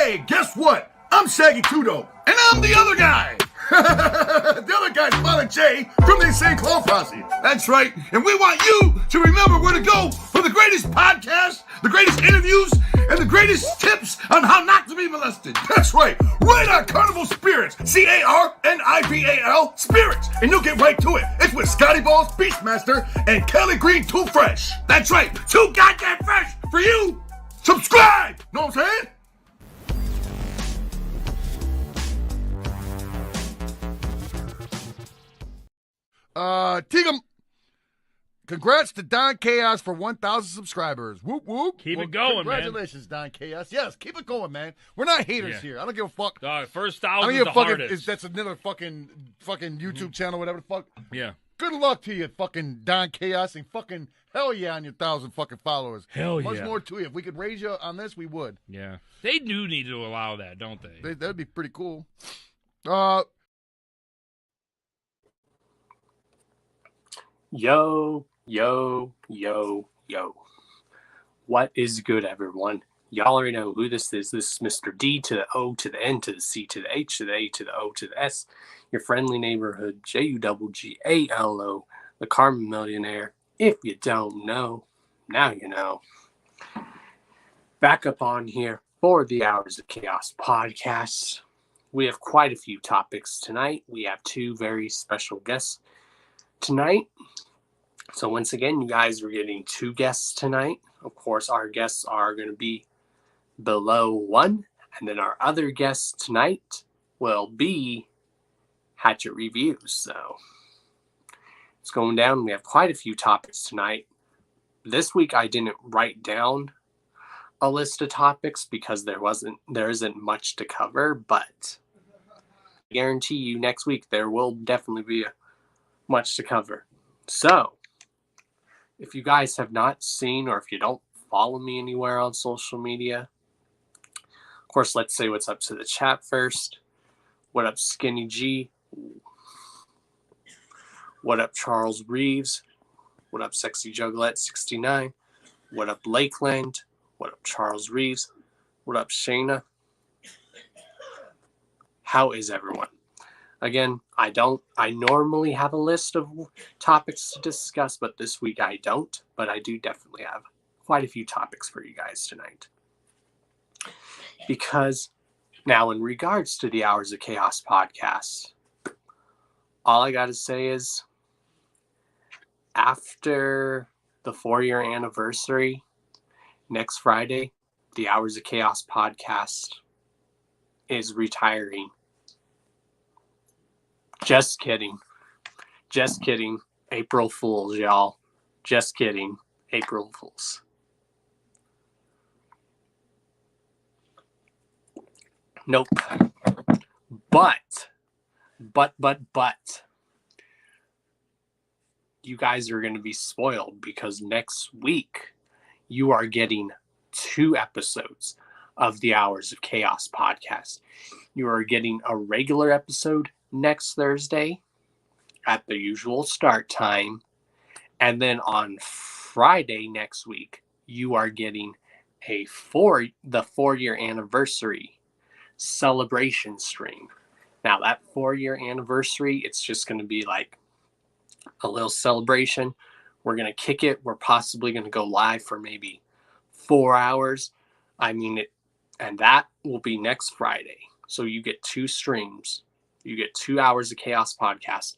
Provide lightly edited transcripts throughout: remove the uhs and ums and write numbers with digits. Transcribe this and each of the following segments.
Hey, guess what? I'm Shaggy Tudo, and I'm the other guy. The other guy's Father Jay from the Insane Clown Posse. That's right, and we want you to remember where to go for the greatest podcast, the greatest interviews, and the greatest tips on how not to be molested. That's right, right on Carnival Spirits, CARNIVAL Spirits, and you'll get right to it. It's with Scotty Balls, Beastmaster, and Kelly Green Too Fresh. That's right, too goddamn fresh for you. Subscribe. Know what I'm saying? Tigum, congrats to Don Chaos for 1,000 subscribers. Whoop, whoop. Keep it going, congratulations, Don Chaos. Yes, keep it going, man. We're not haters here. I don't give a fuck. First 1,000 is the hardest. That's another fucking YouTube channel, whatever the fuck. Yeah. Good luck to you, fucking Don Chaos, and fucking hell yeah on your 1,000 fucking followers. Hell yeah. Much more to you. If we could raise you on this, we would. Yeah. They do need to allow that, don't they? That'd be pretty cool. Yo. What is good, everyone? Y'all already know who this is. This is Mr. D to the O to the N to the C to the H to the A to the O to the S. Your friendly neighborhood JUGGALO, the Carmen Millionaire. If you don't know, now you know. Back up on here for the Hours of Chaos podcast. We have quite a few topics tonight. We have two very special guests tonight. So once again, you guys are getting two guests tonight. Of course, our guests are going to be below one. And then our other guests tonight will be Hatchet Reviews. So it's going down. We have quite a few topics tonight. This week, I didn't write down a list of topics because there isn't much to cover. But I guarantee you next week, there will definitely be much to cover. So if you guys have not seen, or if you don't follow me anywhere on social media, of course, let's say what's up to the chat first. What up, Skinny G? What up, Charles Reeves? What up, Sexy Juggalette 69? What up, Lakeland? What up, Charles Reeves? What up, Shayna? How is everyone? Again, I normally have a list of topics to discuss, but this week I don't. But I do definitely have quite a few topics for you guys tonight. Because now, in regards to the Hours of Chaos podcast, all I got to say is after the 4-year anniversary, next Friday, the Hours of Chaos podcast is retiring. Just kidding. April Fools, y'all. Just kidding. April Fools. Nope. But. You guys are going to be spoiled because next week you are getting 2 episodes of the Hours of Chaos podcast. You are getting a regular episode next Thursday at the usual start time, and then on Friday next week you are getting the 4-year anniversary celebration stream. Now that 4-year anniversary, it's just going to be like a little celebration. We're going to kick it. We're possibly going to go live for maybe 4 hours. And that will be next Friday. So you get 2 streams. You get 2 Hours of Chaos podcast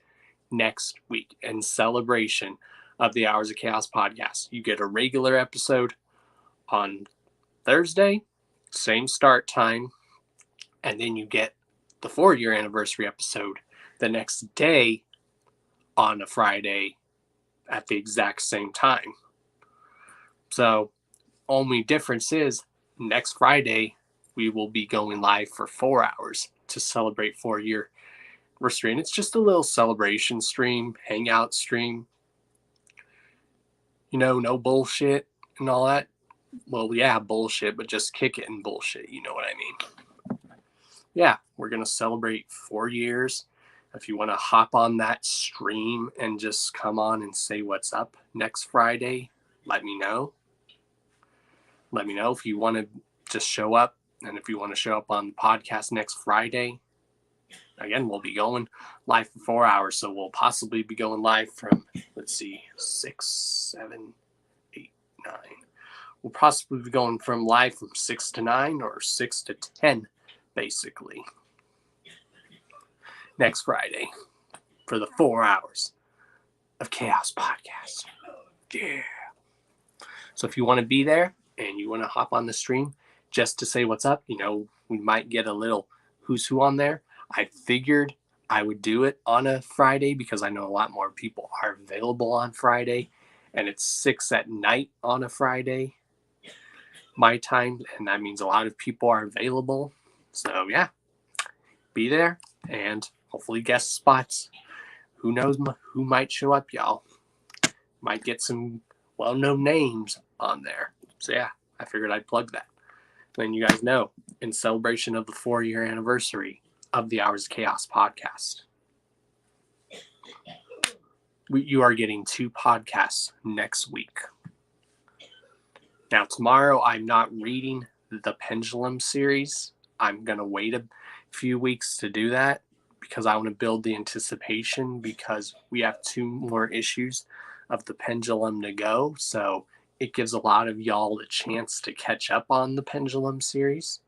next week in celebration of the Hours of Chaos podcast. You get a regular episode on Thursday, same start time, and then you get the 4-year anniversary episode the next day on a Friday at the exact same time. So only difference is next Friday we will be going live for 4 hours to celebrate 4-year anniversary. And it's just a little celebration stream, hangout stream. No bullshit and all that. Well, yeah, bullshit, but just kick it and bullshit. You know what I mean? Yeah, we're going to celebrate 4 years. If you want to hop on that stream and just come on and say what's up next Friday, let me know. Let me know if you want to just show up, And if you want to show up on the podcast next Friday, again, we'll be going live for 4 hours. So we'll possibly be going live from, 6, 7, 8, 9. We'll possibly be going from live from 6 to 9 or 6 to 10, basically. Next Friday for the 4 hours of Chaos Podcast. Yeah. So if you want to be there and you want to hop on the stream just to say what's up, we might get a little who's who on there. I figured I would do it on a Friday because I know a lot more people are available on Friday, and it's 6 at night on a Friday, my time, and that means a lot of people are available. So yeah, be there and hopefully guest spots. Who knows who might show up, y'all. Might get some well-known names on there. So yeah, I figured I'd plug that. Then you guys know, in celebration of the 4-year anniversary of the Hours of Chaos podcast, you are getting 2 podcasts next week. Now, tomorrow I'm not reading the Pendulum series. I'm going to wait a few weeks to do that because I want to build the anticipation because we have 2 more issues of the Pendulum to go. So it gives a lot of y'all a chance to catch up on the Pendulum series.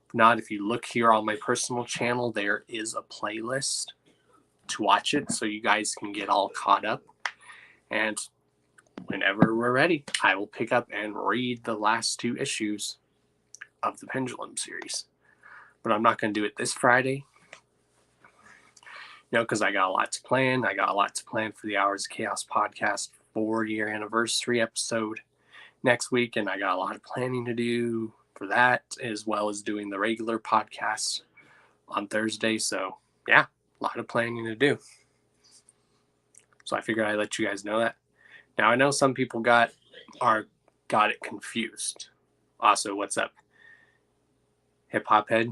If not, if you look here on my personal channel, there is a playlist to watch it so you guys can get all caught up. And whenever we're ready, I will pick up and read the last 2 issues of the Pendulum series. But I'm not going to do it this Friday. Because I got a lot to plan. I got a lot to plan for the Hours of Chaos podcast 4-year anniversary episode next week. And I got a lot of planning to do for that, as well as doing the regular podcast on Thursday. So yeah, a lot of planning to do. So I figured I'd let you guys know that. Now I know some people got it confused. Also, what's up, Hip Hop Head?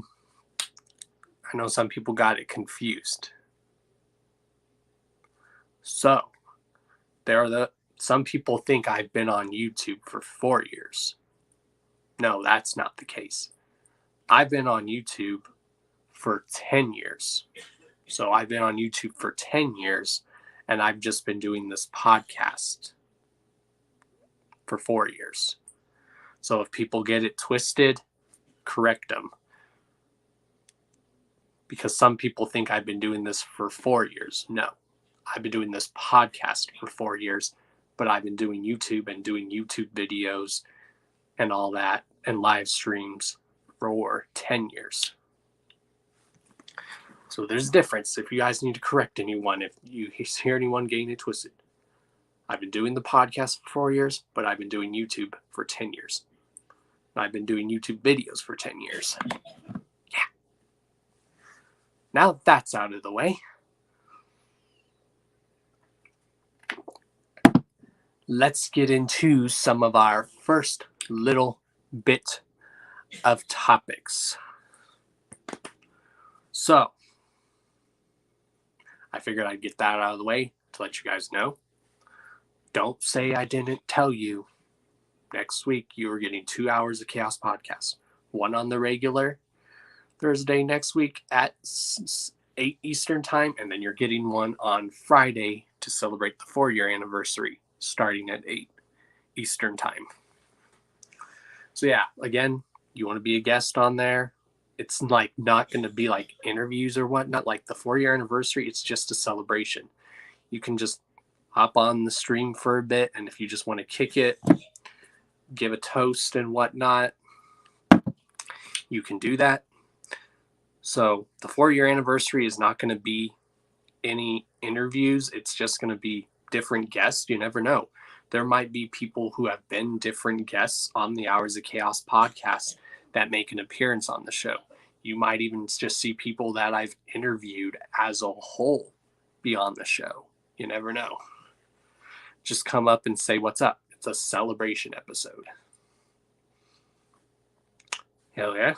I know some people got it confused. So, some people think I've been on YouTube for 4 years. No, that's not the case. I've been on YouTube for 10 years. So I've been on YouTube for 10 years, and I've just been doing this podcast for 4 years. So if people get it twisted, correct them. Because some people think I've been doing this for 4 years. No. I've been doing this podcast for 4 years, but I've been doing YouTube and doing YouTube videos and all that and live streams for 10 years. So there's a difference. If you guys need to correct anyone, if you hear anyone getting it twisted, I've been doing the podcast for 4 years, but I've been doing YouTube for 10 years. And I've been doing YouTube videos for 10 years. Yeah. Now that's out of the way. Let's get into some of our first little bit of topics. So, I figured I'd get that out of the way to let you guys know. Don't say I didn't tell you. Next week, you are getting 2 hours of Chaos Podcast. One on the regular Thursday next week at 8 Eastern Time, and then you're getting one on Friday to celebrate the 4-year anniversary, starting at 8 Eastern Time. So yeah, again, you want to be a guest on there. It's like not going to be like interviews or whatnot. Like the 4-year anniversary, it's just a celebration. You can just hop on the stream for a bit, and if you just want to kick it, give a toast and whatnot, you can do that. So the 4-year anniversary is not going to be any interviews. It's just going to be different guests. You never know. There might be people who have been different guests on the Hours of Chaos podcast that make an appearance on the show. You might even just see people that I've interviewed as a whole be on the show. You never know. Just come up and say what's up. It's a celebration episode. Hell yeah.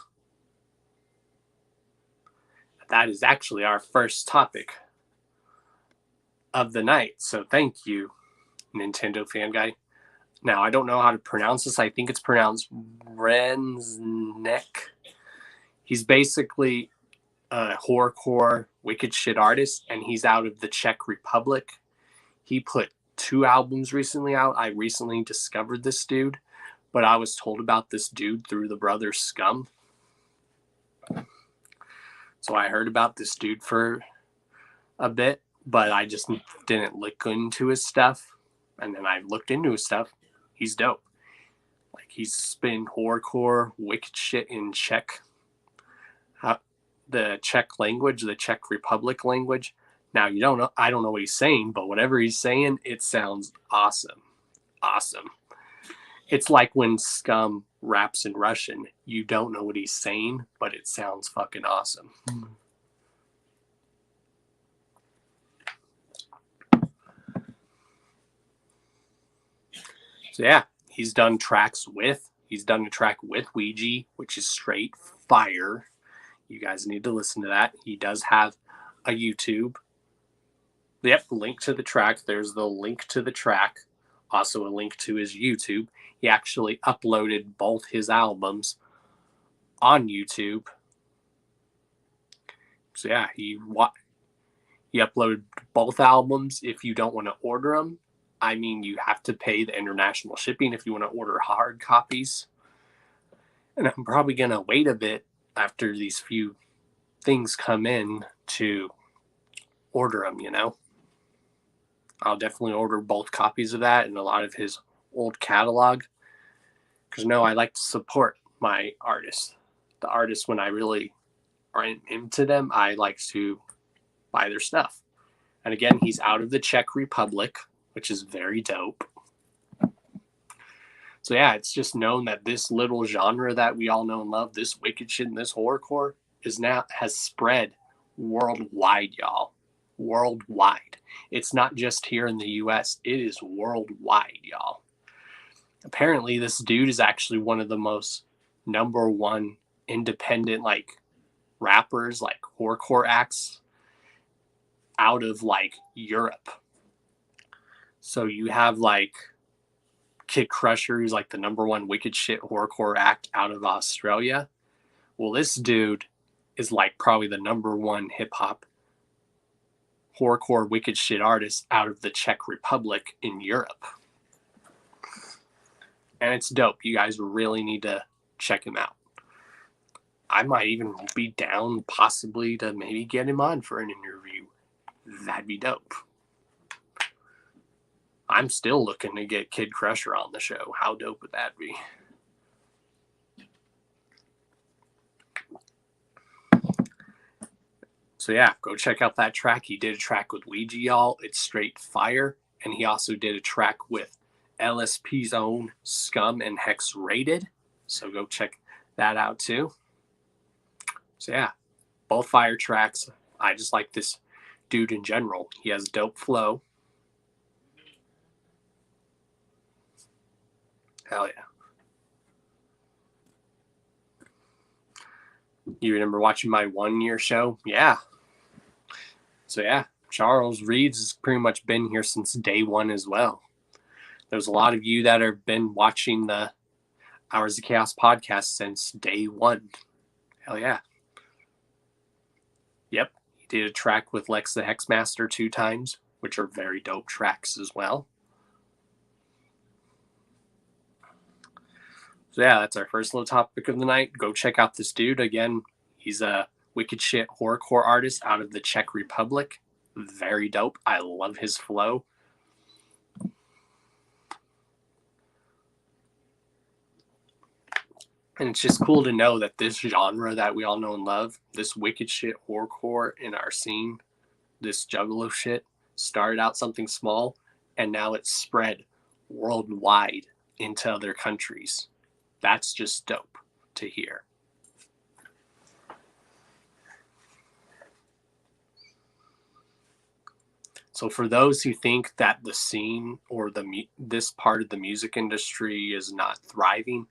That is actually our first topic of the night. So thank you, Nintendo fan guy. Now, I don't know how to pronounce this. I think it's pronounced Rensneck. He's basically a horrorcore wicked shit artist, and he's out of the Czech Republic. He put 2 albums recently out. I recently discovered this dude, but I was told about this dude through the brothers Scum. So I heard about this dude for a bit, but I just didn't look into his stuff. And then I looked into his stuff. He's dope. Like, he's spinning horrorcore wicked shit in Czech. The Czech language, the Czech Republic language. Now, you don't know, I don't know what he's saying, but whatever he's saying, it sounds awesome. Awesome. It's like when Scum raps in Russian. You don't know what he's saying, but it sounds fucking awesome. So yeah, he's done a track with Ouija, which is straight fire. You guys need to listen to that. He does have a YouTube. Yep, link to the track. There's the link to the track. Also a link to his YouTube. He actually uploaded both his albums on YouTube. So yeah, he uploaded both albums. If you don't want to order them, I mean, you have to pay the international shipping if you want to order hard copies. And I'm probably going to wait a bit after these few things come in to order them, you know. I'll definitely order both copies of that and a lot of his old catalog. Because, no, I like to support my artists. The artists, when I really are into them, I like to buy their stuff. And again, he's out of the Czech Republic, which is very dope. So yeah, it's just known that this little genre that we all know and love, this wicked shit and this horrorcore, has spread worldwide, y'all. Worldwide. It's not just here in the US, it is worldwide, y'all. Apparently, this dude is actually one of the most #1 independent, like, rappers, like, horrorcore acts out of, like, Europe. So you have, like, Kid Crusher, who's like the #1 wicked shit horrorcore act out of Australia. Well, this dude is like probably the #1 hip hop horrorcore wicked shit artist out of the Czech Republic in Europe. And it's dope. You guys really need to check him out. I might even be down possibly to maybe get him on for an interview. That'd be dope. I'm still looking to get Kid Crusher on the show. How dope would that be? So yeah, go check out that track. He did a track with Ouija, y'all. It's straight fire. And he also did a track with LSP's own Scum and Hex Rated. So go check that out too. So yeah, both fire tracks. I just like this dude in general. He has dope flow. Hell yeah. You remember watching my 1-year show? Yeah. So yeah, Charles Reeves has pretty much been here since day 1 as well. There's a lot of you that have been watching the Hours of Chaos podcast since day 1. Hell yeah. Yep. He did a track with Lex the Hexmaster 2 times, which are very dope tracks as well. So yeah, that's our first little topic of the night. Go check out this dude. Again, he's a wicked shit horrorcore artist out of the Czech Republic. Very dope. I love his flow. And it's just cool to know that this genre that we all know and love, this wicked shit horrorcore in our scene, this juggalo shit, started out something small, and now it's spread worldwide into other countries. That's just dope to hear. So for those who think that the scene or this part of the music industry is not thriving,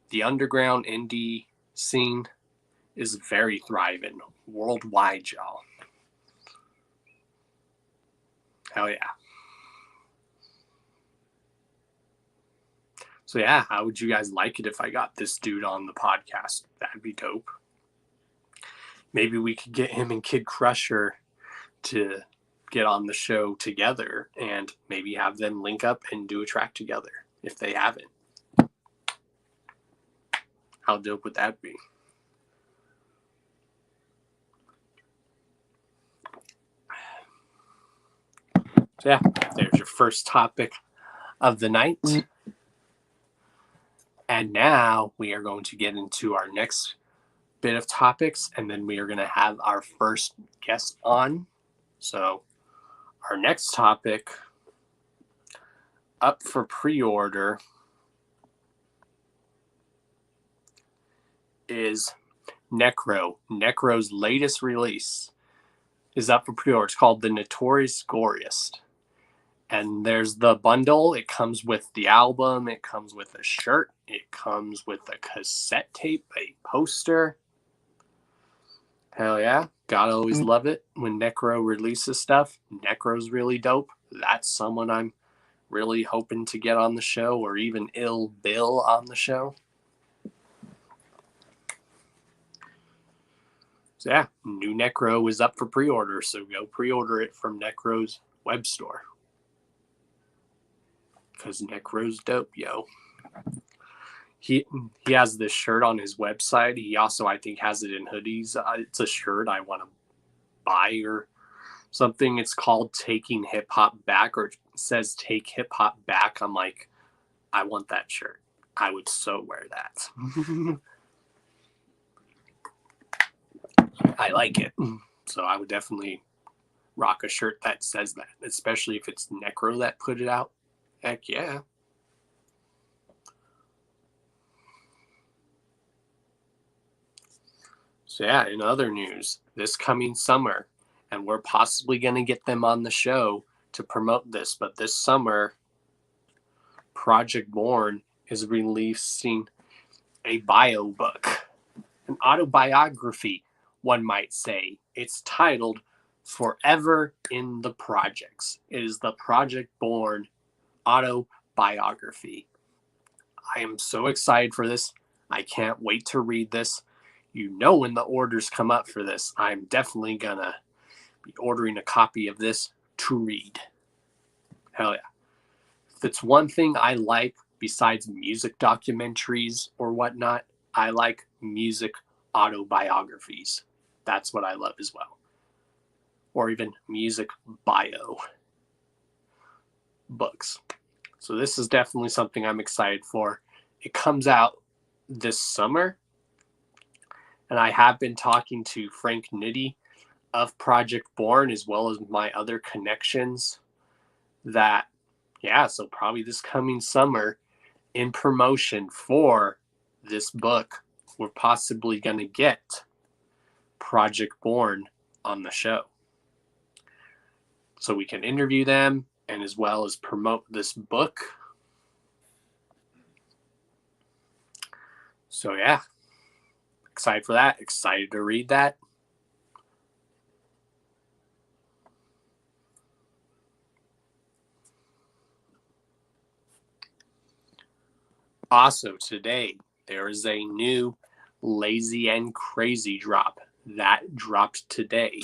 the underground indie scene is very thriving worldwide, y'all. Hell yeah. So yeah, how would you guys like it if I got this dude on the podcast? That'd be dope. Maybe we could get him and Kid Crusher to get on the show together and maybe have them link up and do a track together if they haven't. How dope would that be? So yeah, there's your first topic of the night. And now we are going to get into our next bit of topics, and then we are going to have our first guest on. So our next topic up for pre-order is Necro. Necro's latest release is up for pre-order. It's called The Notorious Goriest. And there's the bundle. It comes with the album. It comes with a shirt. It comes with a cassette tape, a poster. Hell yeah. Gotta always love it when Necro releases stuff. Necro's really dope. That's someone I'm really hoping to get on the show, or even Ill Bill on the show. So yeah, new Necro is up for pre-order, so go pre-order it from Necro's web store. Because Necro's dope, yo. He has this shirt on his website. He also, I think, has it in hoodies. It's a shirt I want to buy or something. It's called Taking Hip Hop Back, or it says Take Hip Hop Back. I'm like, I want that shirt. I would so wear that. I like it. So I would definitely rock a shirt that says that, especially if it's Necro that put it out. Heck yeah. So yeah, in other news, this coming summer, and we're possibly going to get them on the show to promote this, but this summer, Project Born is releasing a bio book, an autobiography, one might say. It's titled Forever in the Projects. It is the Project Born autobiography. I am so excited for this. I can't wait to read this. You know, when the orders come up for this, I'm definitely gonna be ordering a copy of this to read. Hell yeah. If it's one thing I like besides music documentaries or whatnot, I like music autobiographies. That's what I love as well. Or even music bio books. So this is definitely something I'm excited for. It comes out this summer. And I have been talking to Frank Nitty of Project Born, as well as my other connections, that, yeah, so probably this coming summer, in promotion for this book, we're possibly going to get Project Born on the show. So we can interview them and as well as promote this book. So yeah, excited for that. Excited to read that. Also today, there is a new Lazy and Crazy drop that dropped today.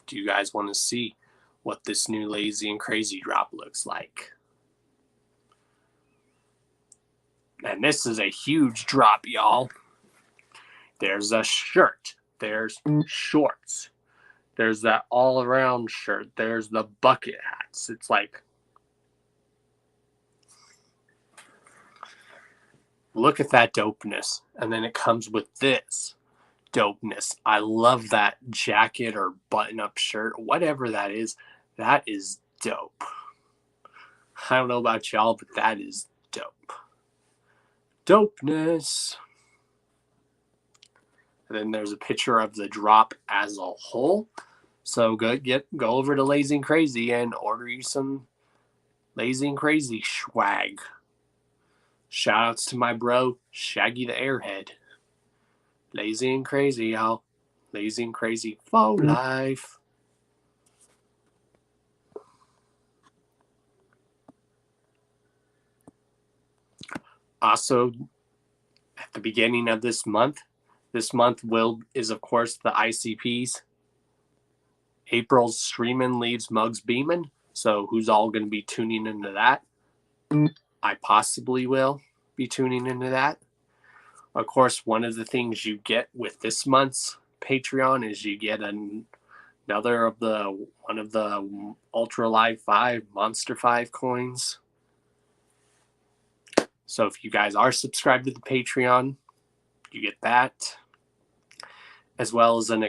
Do you guys want to see what this new Lazy and Crazy drop looks like? And this is a huge drop, y'all. There's a shirt. There's shorts. There's that all-around shirt. There's the bucket hats. It's like, look at that dopeness. And then it comes with this dopeness. I love that jacket or button-up shirt, whatever that is. That is dope. I don't know about y'all, but that is dope. Dopeness. And then there's a picture of the drop as a whole. So go over to Lazy and Crazy and order you some Lazy and Crazy swag. Shout outs to my bro, Shaggy the Airhead. Lazy and Crazy, y'all. Lazy and Crazy for life. Also, at the beginning of this month is of course the ICPs. April's streaming leaves Mugs beaming. So who's all going to be tuning into that? I possibly will be tuning into that. Of course, one of the things you get with this month's Patreon is you get another of one of the Ultra Live 5 Monster 5 coins. So if you guys are subscribed to the Patreon, you get that, as well as an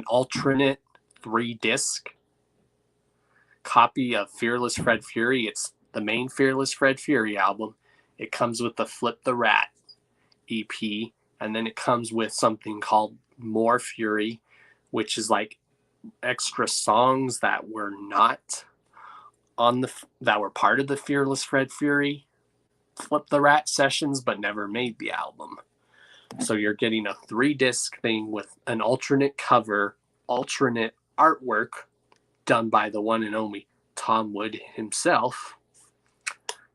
alternate 3-disc copy of Fearless Fred Fury. It's the main Fearless Fred Fury album. It comes with the Flip the Rat EP, and then it comes with something called More Fury, which is like extra songs that were not that were part of the Fearless Fred Fury Flip the Rat sessions but never made the album. So you're getting a 3-disc thing with an alternate cover, alternate artwork done by the one and only Tom Wood himself.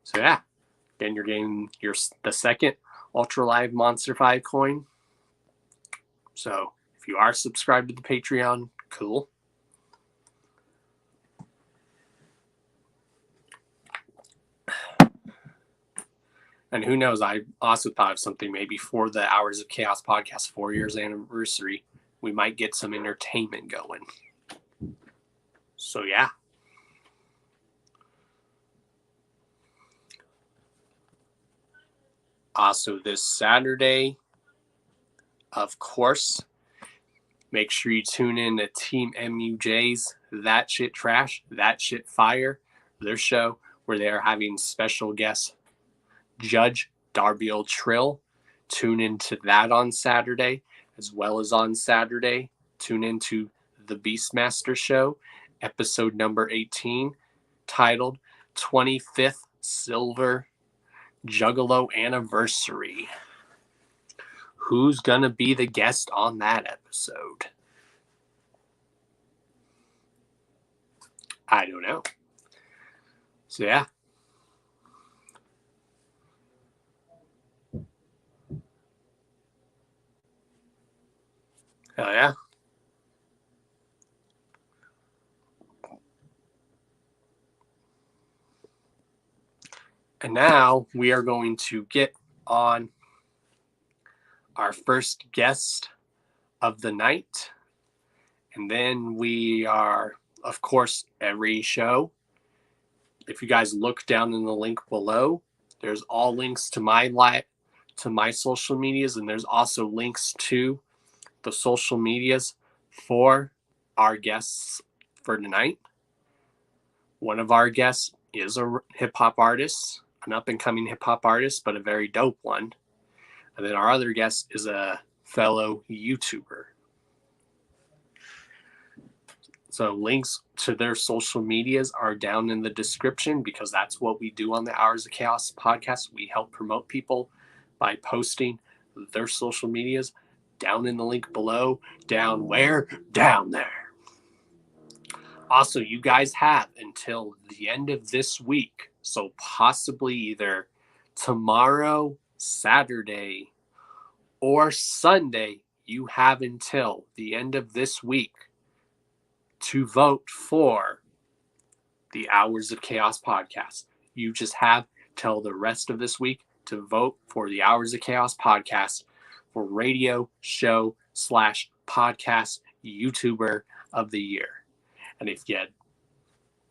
So yeah, then you're getting the second Ultra Live Monster 5 coin. So if you are subscribed to the Patreon, cool. And who knows, I also thought of something maybe for the Hours of Chaos podcast 4 years anniversary. We might get some entertainment going. So yeah. Also this Saturday, of course, make sure you tune in to Team MUJ's That Shit Trash, That Shit Fire, their show where they are having special guest Judge Darby O'Trill. Tune into that on Saturday, as well as on Saturday, tune into the Beastmaster Show, episode number 18, titled 25th Silver Juggalo Anniversary. Who's going to be the guest on that episode? I don't know. So yeah. Hell yeah. And now we are going to get on our first guest of the night. And then we are, of course, every show. If you guys look down in the link below, there's all links to my social medias, and there's also links to the social medias for our guests for tonight. One of our guests is a hip-hop artist, an up-and-coming hip-hop artist, but a very dope one. And then our other guest is a fellow YouTuber. So links to their social medias are down in the description, because that's what we do on the Hours of Chaos podcast. We help promote people by posting their social medias down in the link below. Down where? Down there. Also, you guys have until the end of this week, so possibly either tomorrow, Saturday, or Sunday, you have until the end of this week to vote for the Hours of Chaos podcast. You just have till the rest of this week to vote for the Hours of Chaos podcast for radio show / podcast YouTuber of the year. And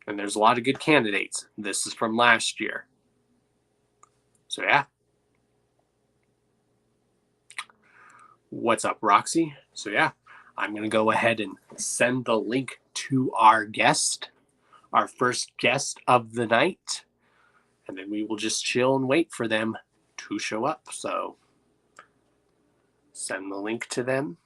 and there's a lot of good candidates. This is from last year. So yeah. What's up, Roxy? So yeah, I'm going to go ahead and send the link to our guest, our first guest of the night. And then we will just chill and wait for them to show up. So send the link to them.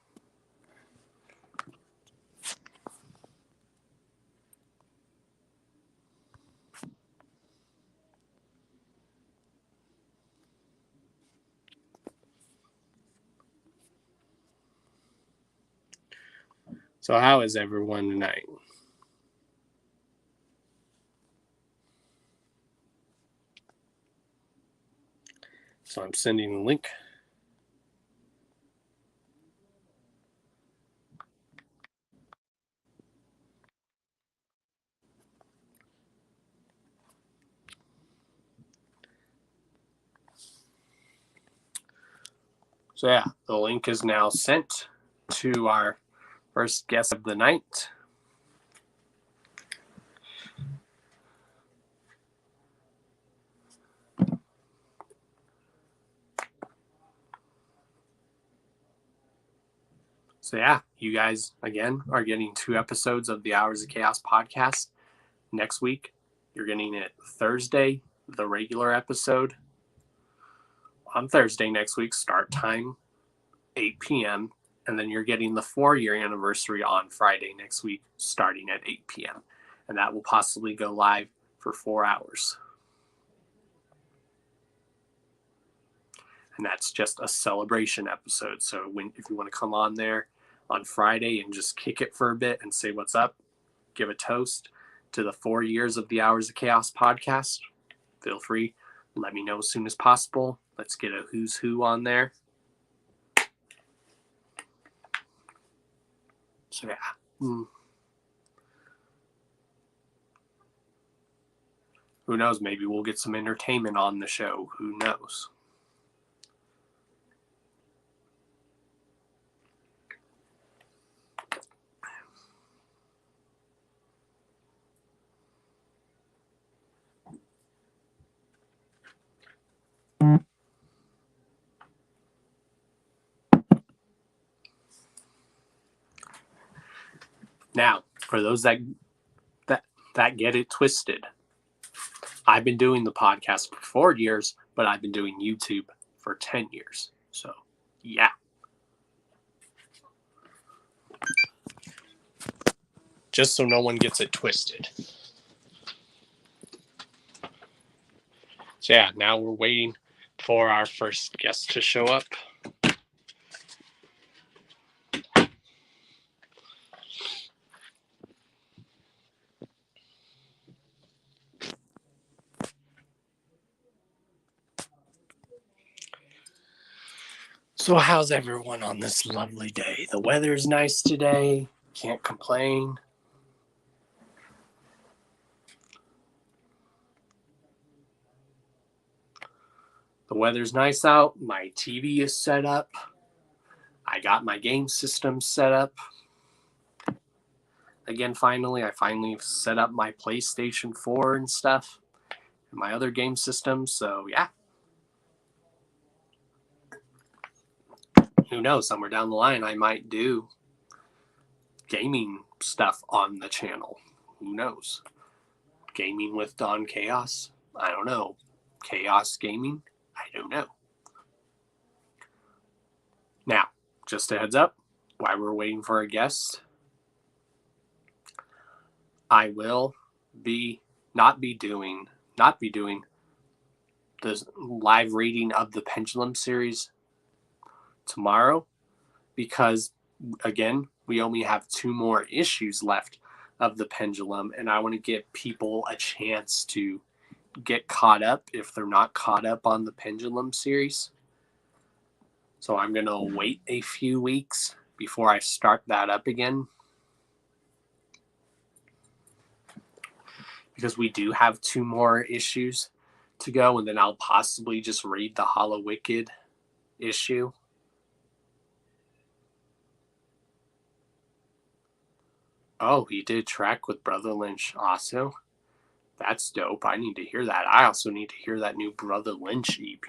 So how is everyone tonight? So I'm sending the link. So yeah, the link is now sent to our first guest of the night. So yeah, you guys, again, are getting 2 episodes of the Hours of Chaos podcast. Next week, you're getting it Thursday, the regular episode. On Thursday next week, start time, 8 p.m. And then you're getting the 4-year anniversary on Friday next week, starting at 8 p.m. And that will possibly go live for 4 hours. And that's just a celebration episode. So if you want to come on there on Friday and just kick it for a bit and say what's up, give a toast to the 4 years of the Hours of Chaos podcast, feel free. Let me know as soon as possible. Let's get a who's who on there. So yeah. Who knows? Maybe we'll get some entertainment on the show. Who knows? Now, for those that get it twisted, I've been doing the podcast for 4 years, but I've been doing YouTube for 10 years. So, yeah. Just so no one gets it twisted. So, yeah, now we're waiting for our first guest to show up. So how's everyone on this lovely day? The weather's nice today. Can't complain. The weather's nice out. My TV is set up. I got my game system set up. Again, I finally set up my PlayStation 4 and stuff. And my other game systems. So, yeah. Who knows? Somewhere down the line, I might do gaming stuff on the channel. Who knows? Gaming with Don Chaos? I don't know. Chaos Gaming? I don't know. Now, just a heads up, while we're waiting for a guest, I will not be doing the live reading of the Pendulum series tomorrow because, again, we only have 2 more issues left of the Pendulum, and I want to give people a chance to get caught up if they're not caught up on the Pendulum series. So I'm going to wait a few weeks before I start that up again. Because we do have 2 more issues to go, and then I'll possibly just read the Hollow Wicked issue. Oh, he did track with Brother Lynch also. That's dope. I need to hear that. I also need to hear that new Brother Lynch EP.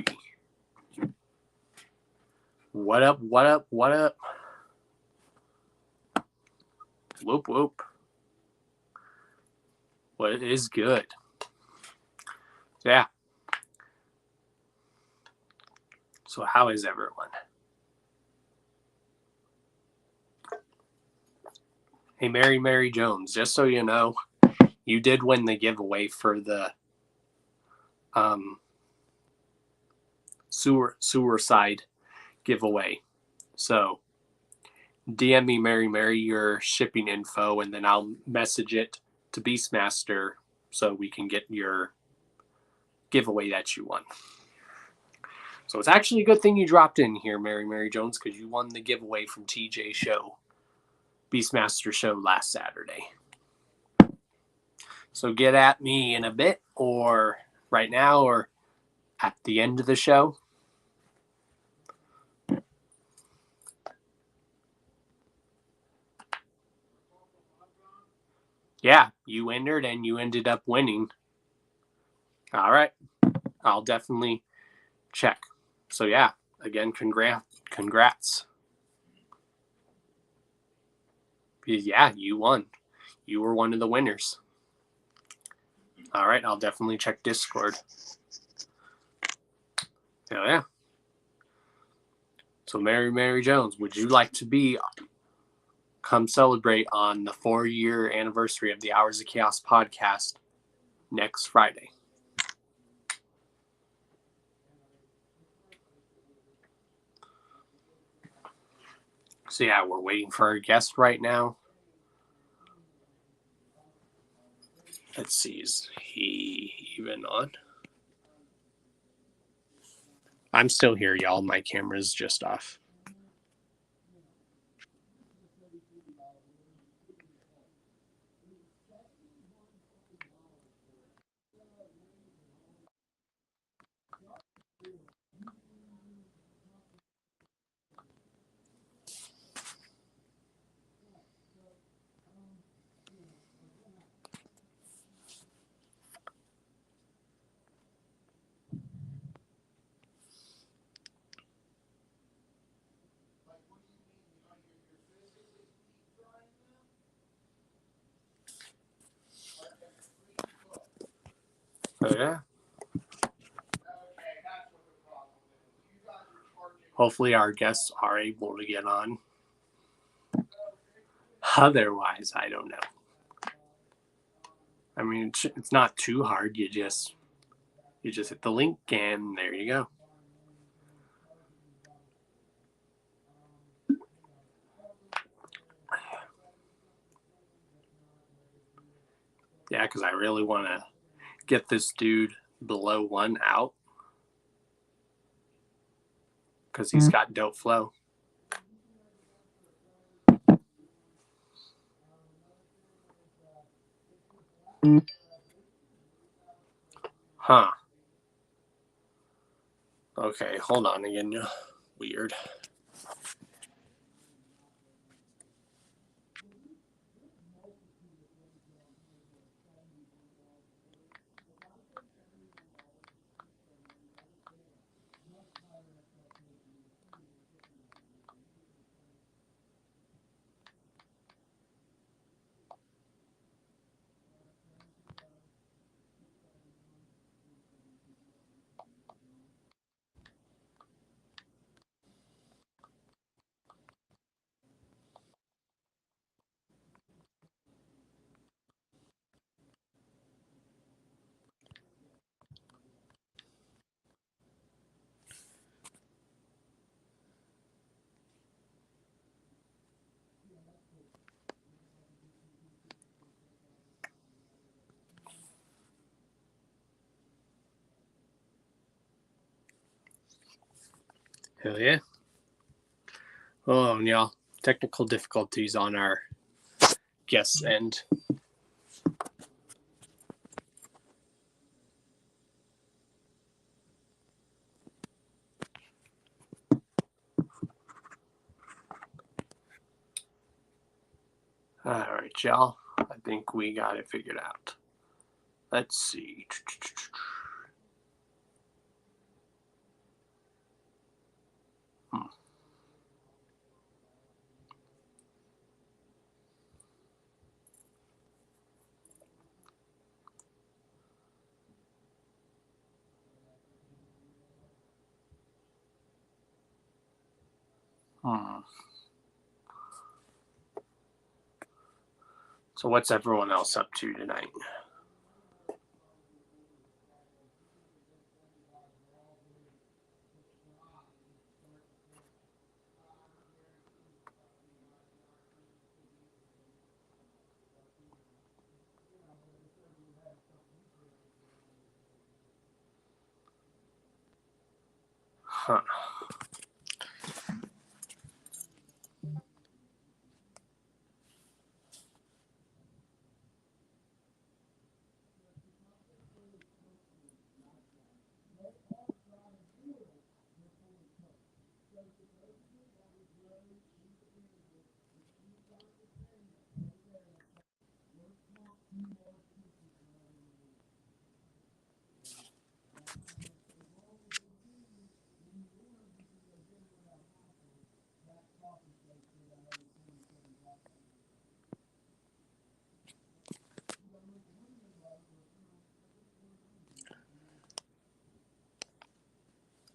What up, what up, what up? Whoop, whoop. What is good? Yeah. So how is everyone? Hey, Mary Jones, just so you know, you did win the giveaway for the sewer side giveaway. So DM me, Mary, your shipping info, and then I'll message it to Beastmaster so we can get your giveaway that you won. So it's actually a good thing you dropped in here, Mary Jones, because you won the giveaway from TJ Show, Beastmaster Show last Saturday. So get at me in a bit, or right now, or at the end of the show. Yeah, you entered and you ended up winning. All right. I'll definitely check. So yeah, again, congrats. Yeah, you won. You were one of the winners. All right, I'll definitely check Discord. Oh, yeah. So Mary Jones, would you like to come celebrate on the 4-year anniversary of the Hours of Chaos podcast next Friday? So yeah, we're waiting for our guest right now. Let's see, is he even on? I'm still here, y'all. My camera's just off. Oh, yeah. Hopefully our guests are able to get on. Otherwise, I don't know. I mean, it's not too hard. You just hit the link and there you go. Yeah, because I really want to get this dude below 1 out because he's got dope flow. Huh. Okay, hold on again. Weird. Hell yeah. Oh, and y'all, technical difficulties on our guest's end. All right, y'all. I think we got it figured out. Let's see. So what's everyone else up to tonight? Huh.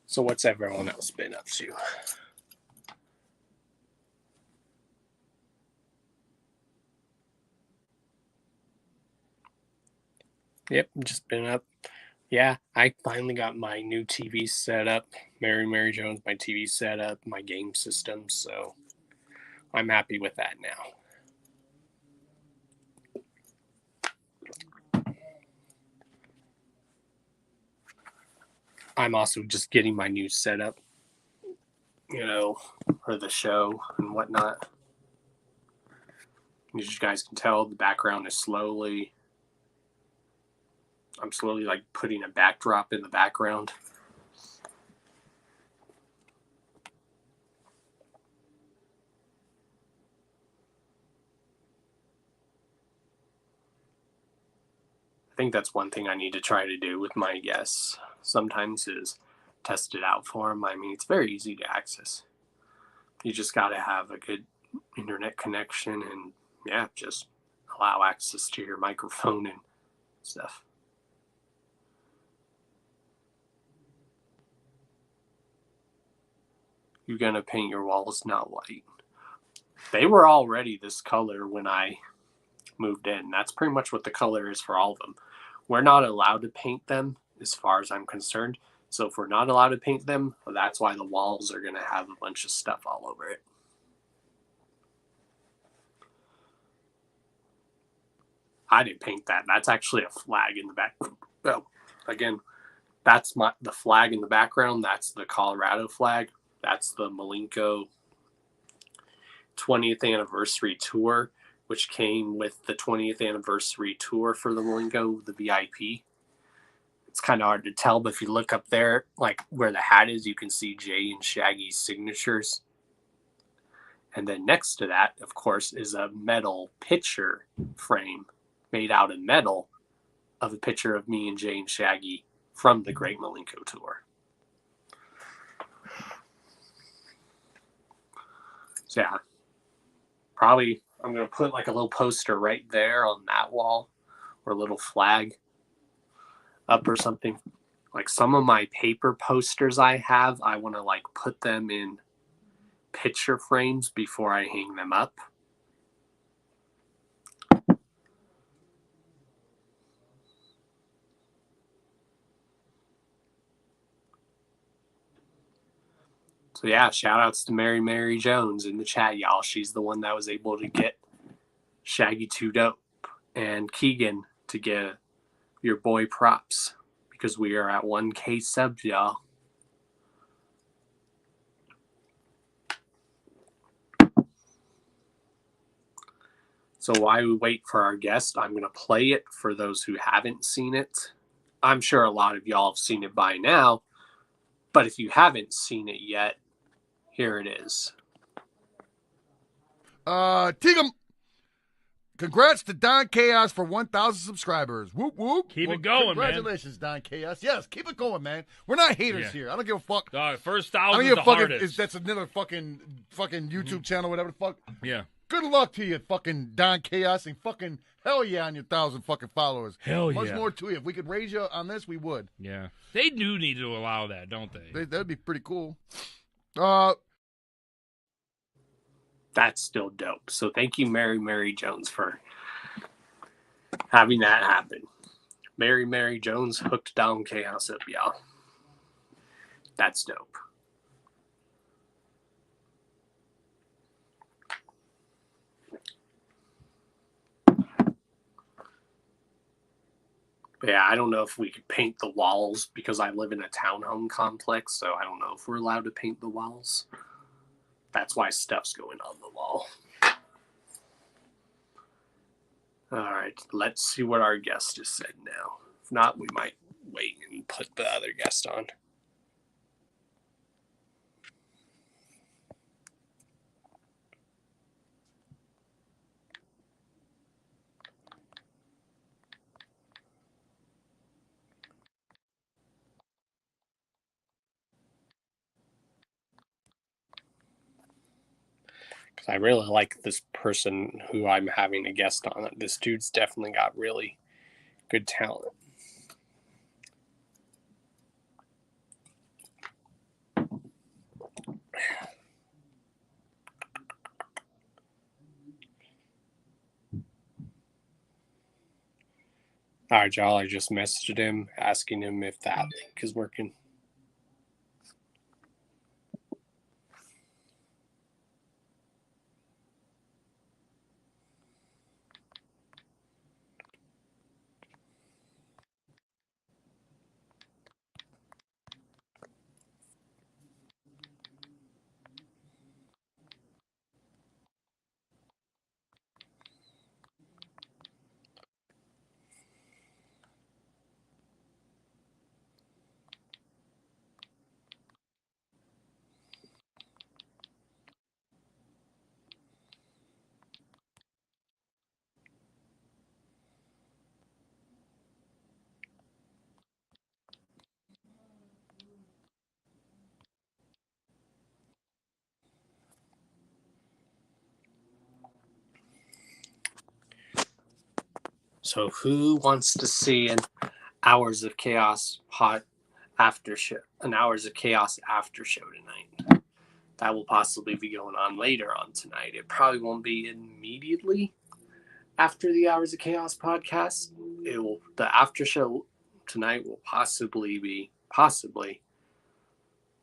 So what's everyone else been up to? Yep, just been up. Yeah, I finally got my new TV set up. Mary Jones, my TV set up, my game system, so I'm happy with that now. I'm also just getting my new setup, for the show and whatnot. As you guys can tell, the background is I'm slowly like putting a backdrop in the background. I think that's one thing I need to try to do with my guests sometimes is test it out for them. I mean, it's very easy to access. You just got to have a good internet connection and, yeah, just allow access to your microphone and stuff. You're going to paint your walls not white. They were already this color when I moved in. That's pretty much what the color is for all of them. We're not allowed to paint them as far as I'm concerned. So if we're not allowed to paint them, well, that's why the walls are going to have a bunch of stuff all over it. I didn't paint that. That's actually a flag in the back. Oh, again, that's the flag in the background. That's the Colorado flag. That's the Malenko 20th anniversary tour, which came with the 20th anniversary tour for the Malenko, the VIP. It's kind of hard to tell, but if you look up there, like where the hat is, you can see Jay and Shaggy's signatures. And then next to that, of course, is a metal picture frame made out of metal of a picture of me and Jay and Shaggy from the Great Malenko Tour. So yeah, probably I'm going to put like a little poster right there on that wall or a little flag up or something. Like some of my paper posters I have, I want to like put them in picture frames before I hang them up. So yeah, shout outs to Mary Jones in the chat, y'all. She's the one that was able to get Shaggy 2 Dope and Keegan to get your boy props because we are at 1K subs, y'all. So while we wait for our guest, I'm going to play it for those who haven't seen it. I'm sure a lot of y'all have seen it by now, but if you haven't seen it yet, here it is. Tigum, congrats to Don Chaos for 1,000 subscribers. Whoop, whoop. Keep it going, congratulations, man. Don Chaos. Yes, keep it going, man. We're not haters here. I don't give a fuck. First 1,000 is the hardest. That's another fucking YouTube channel, whatever the fuck. Yeah. Good luck to you, fucking Don Chaos, and fucking hell yeah on your 1,000 fucking followers. Hell yeah. Much more to you. If we could raise you on this, we would. Yeah. They do need to allow that, don't they? That'd be pretty cool. That's still dope. So thank you, Mary Jones, for having that happen. Mary Jones hooked Don Chaos up, y'all. That's dope. But yeah, I don't know if we could paint the walls because I live in a townhome complex, so I don't know if we're allowed to paint the walls. That's why stuff's going on the wall. All right, let's see what our guest has said now. If not, we might wait and put the other guest on. Because I really like this person who I'm having a guest on. This dude's definitely got really good talent. All right, y'all. I just messaged him asking him if that link is working. So who wants to see an Hours of Chaos after show tonight? That will possibly be going on later on tonight. It probably won't be immediately after the Hours of Chaos podcast. The after show tonight will possibly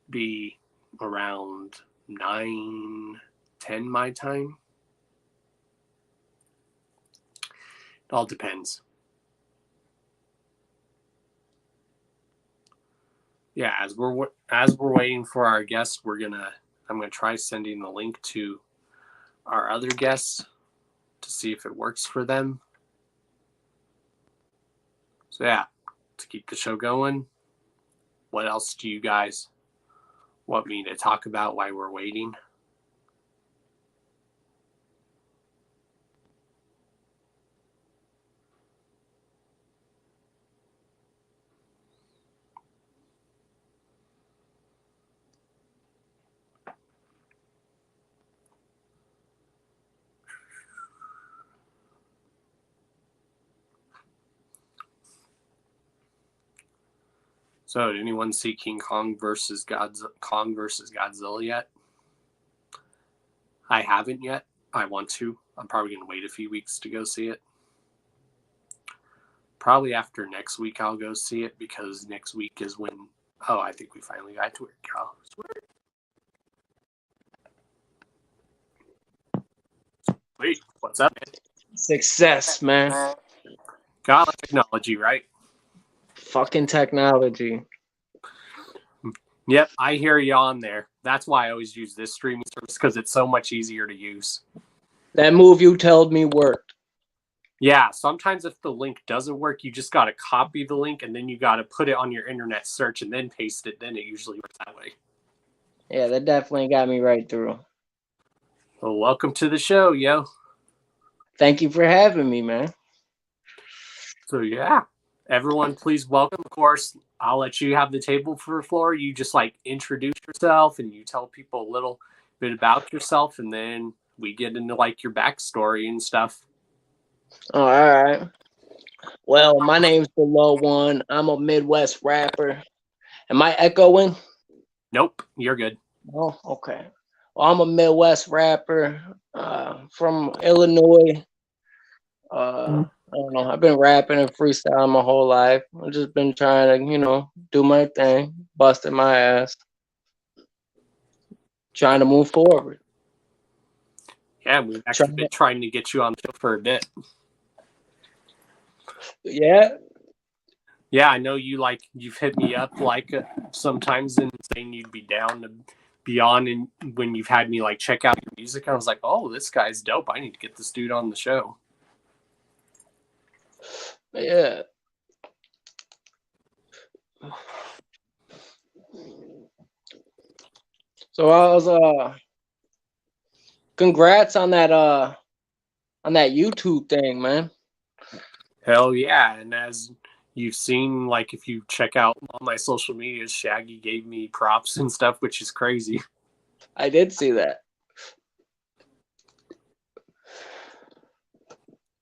be around 9-10 my time. It all depends. Yeah, as we're waiting for our guests, I'm gonna try sending the link to our other guests to see if it works for them. So yeah, to keep the show going, what else do you guys want me to talk about while we're waiting? So, did anyone see King Kong versus Godzilla yet? I haven't yet. I want to. I'm probably going to wait a few weeks to go see it. Probably after next week I'll go see it, because next week is when... Oh, I think we finally got to it, Carl. Wait, what's up, man? Success, man. God, technology, right? Fucking technology. Yep, I hear you on there. That's why I always use this streaming service, because it's so much easier to use. That move you told me worked. Yeah, sometimes if the link doesn't work, you just got to copy the link and then you got to put it on your internet search and then paste it. Then it usually works that way. Yeah, that definitely got me right through. Well, welcome to the show, yo. Thank you for having me, man. So, yeah, everyone, please welcome. Of course, I'll let you have the table for the floor. You just introduce yourself and you tell people a little bit about yourself, and then we get into your backstory and stuff. All right. Well, my name's the Low One. I'm a Midwest rapper. Am I echoing? Nope, you're good. Oh, okay. Well, I'm a Midwest rapper from Illinois. I don't know. I've been rapping and freestyling my whole life. I've just been trying to, do my thing, busting my ass, trying to move forward. Yeah, we've actually been trying to get you on the show for a bit. Yeah. Yeah, I know you've hit me up sometimes and saying you'd be down to be on, and when you've had me check out your music, I was like, oh, this guy's dope. I need to get this dude on the show. Yeah. So I was congrats on that YouTube thing, man. Hell yeah. And as you've seen, if you check out all my social media, Shaggy gave me props and stuff, which is crazy. I did see that.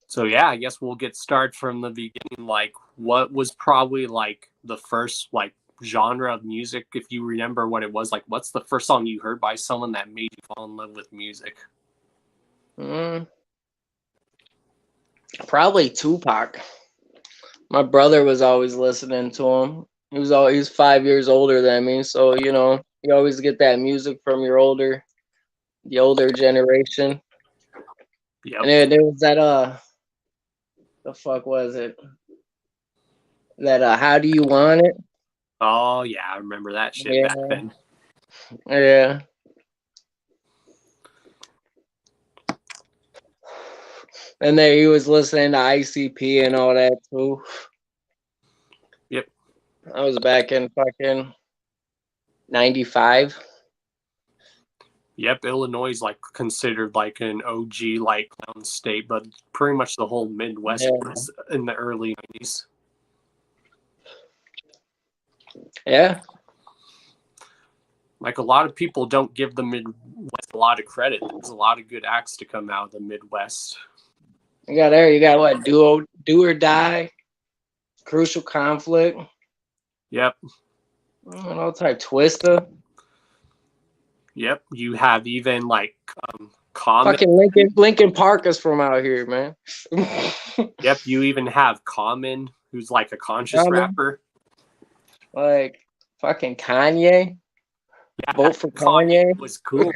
So yeah, I guess we'll get started from the beginning. What was probably the first genre of music, if you remember what it was? What's the first song you heard by someone that made you fall in love with music? Probably Tupac. My brother was always listening to him. He was 5 years older than me, so you always get that music from the older generation. Yep. And then there was that the fuck was it? That How Do You Want It? Oh yeah, I remember that shit back then. Yeah. And then he was listening to ICP and all that too. Yep. I was back in fucking 95. Yep, Illinois is considered an OG clown state, but pretty much the whole Midwest was in the early 90s. Yeah. A lot of people don't give the Midwest a lot of credit. There's a lot of good acts to come out of the Midwest. You got what? Do or Die, Crucial Conflict. Yep. All type Twista. Yep. You have even Common. Fucking Linkin Park is from out here, man. Yep. You even have Common, who's a conscious rapper. Fucking Kanye. Yeah, Vote for Kanye. Was cool.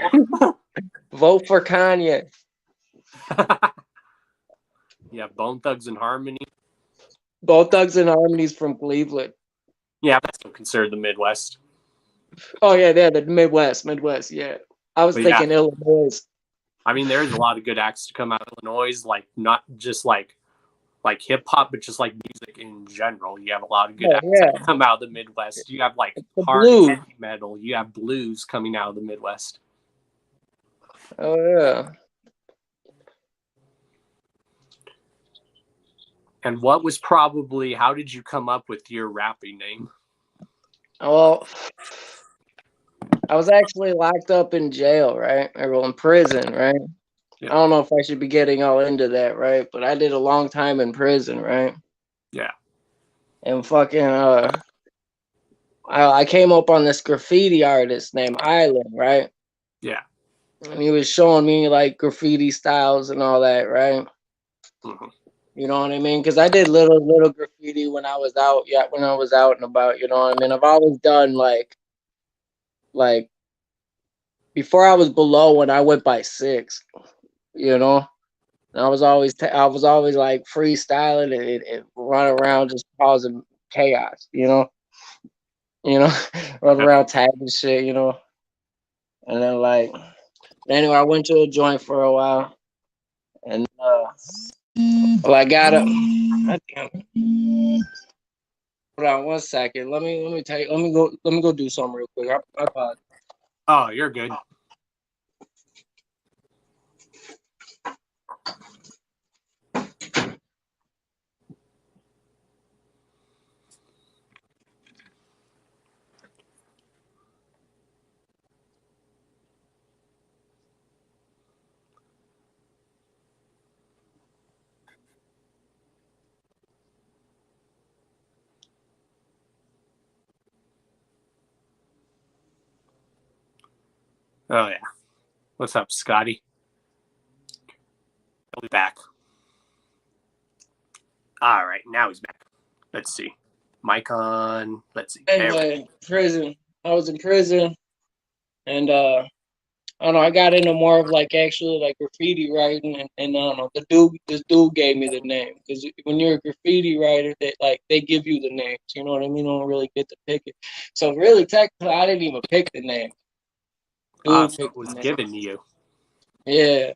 Vote for Kanye. Yeah, Bone Thugs and Harmony. Bone Thugs and Harmony's from Cleveland. Yeah, that's still considered the Midwest. Oh yeah, the Midwest. Yeah, I was thinking Illinois. I mean, there's a lot of good acts to come out of Illinois, not just hip hop, but just music in general. You have a lot of good acts that come out of the Midwest. You have hard heavy metal. You have blues coming out of the Midwest. Oh yeah. And how did you come up with your rapping name? Well, I was actually locked up in jail, right? Or in prison, right? Yeah. I don't know if I should be getting all into that, right? But I did a long time in prison, right? Yeah. And fucking, I came up on this graffiti artist named Island, right? Yeah. And he was showing me graffiti styles and all that, right? Mm-hmm. You know what I mean? Because I did little graffiti when I was out. Yeah, when I was out and about. You know what I mean? I've always done before I was below when I went by 6. You know, and I was always freestyling and run around just causing chaos. You know, run around tagging shit. You know, and then anyway, I went to a joint for a while, and I got it. Hold on 1 second. Let me tell you. Let me go do something real quick. I apologize. Oh, you're good. Oh yeah. What's up, Scotty? He'll be back. All right, now he's back. Let's see. Mic on. Let's see. Anyway, prison. I was in prison, and I don't know. I got into more of like actually like graffiti writing, and I don't know. This dude gave me the name because when you're a graffiti writer, they give you the names. You know what I mean? You don't really get to pick it. So really, technically, I didn't even pick the name. So it was given to you. Yeah.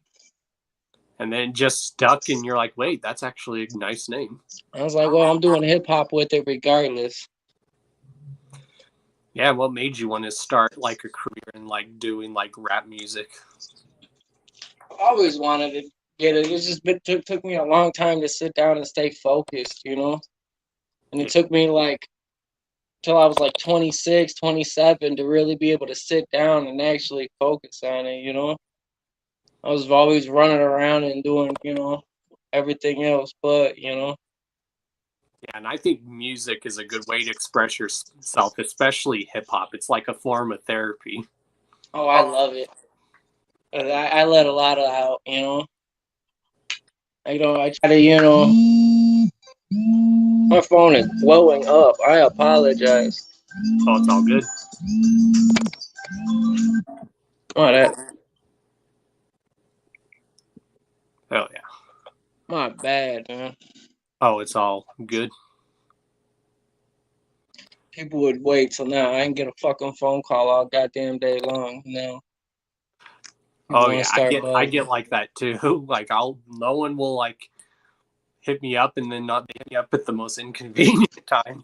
And then just stuck, and you're like, wait, that's actually a nice name. I was like, well, I'm doing hip hop with it regardless. Yeah, what made you want to start like a career in like doing like rap music? I always wanted to get it. It's just took me a long time to sit down and stay focused, you know? And it took me like till I was like 26, 27 to really be able to sit down and actually focus on it, you know? I was always running around and doing, you know, everything else, but, you know. Yeah, and I think music is a good way to express yourself, especially hip hop. It's like a form of therapy. Oh, I love it. I let a lot of out, you know. I try to, you know. My phone is blowing up. I apologize. Oh, it's all good. Oh, that. Oh, yeah. My bad, man. Oh, it's all good. People would wait till now. I ain't get a fucking phone call all goddamn day long now. Oh yeah, I get like that too. Like no one will like hit me up and then not hit me up at the most inconvenient time.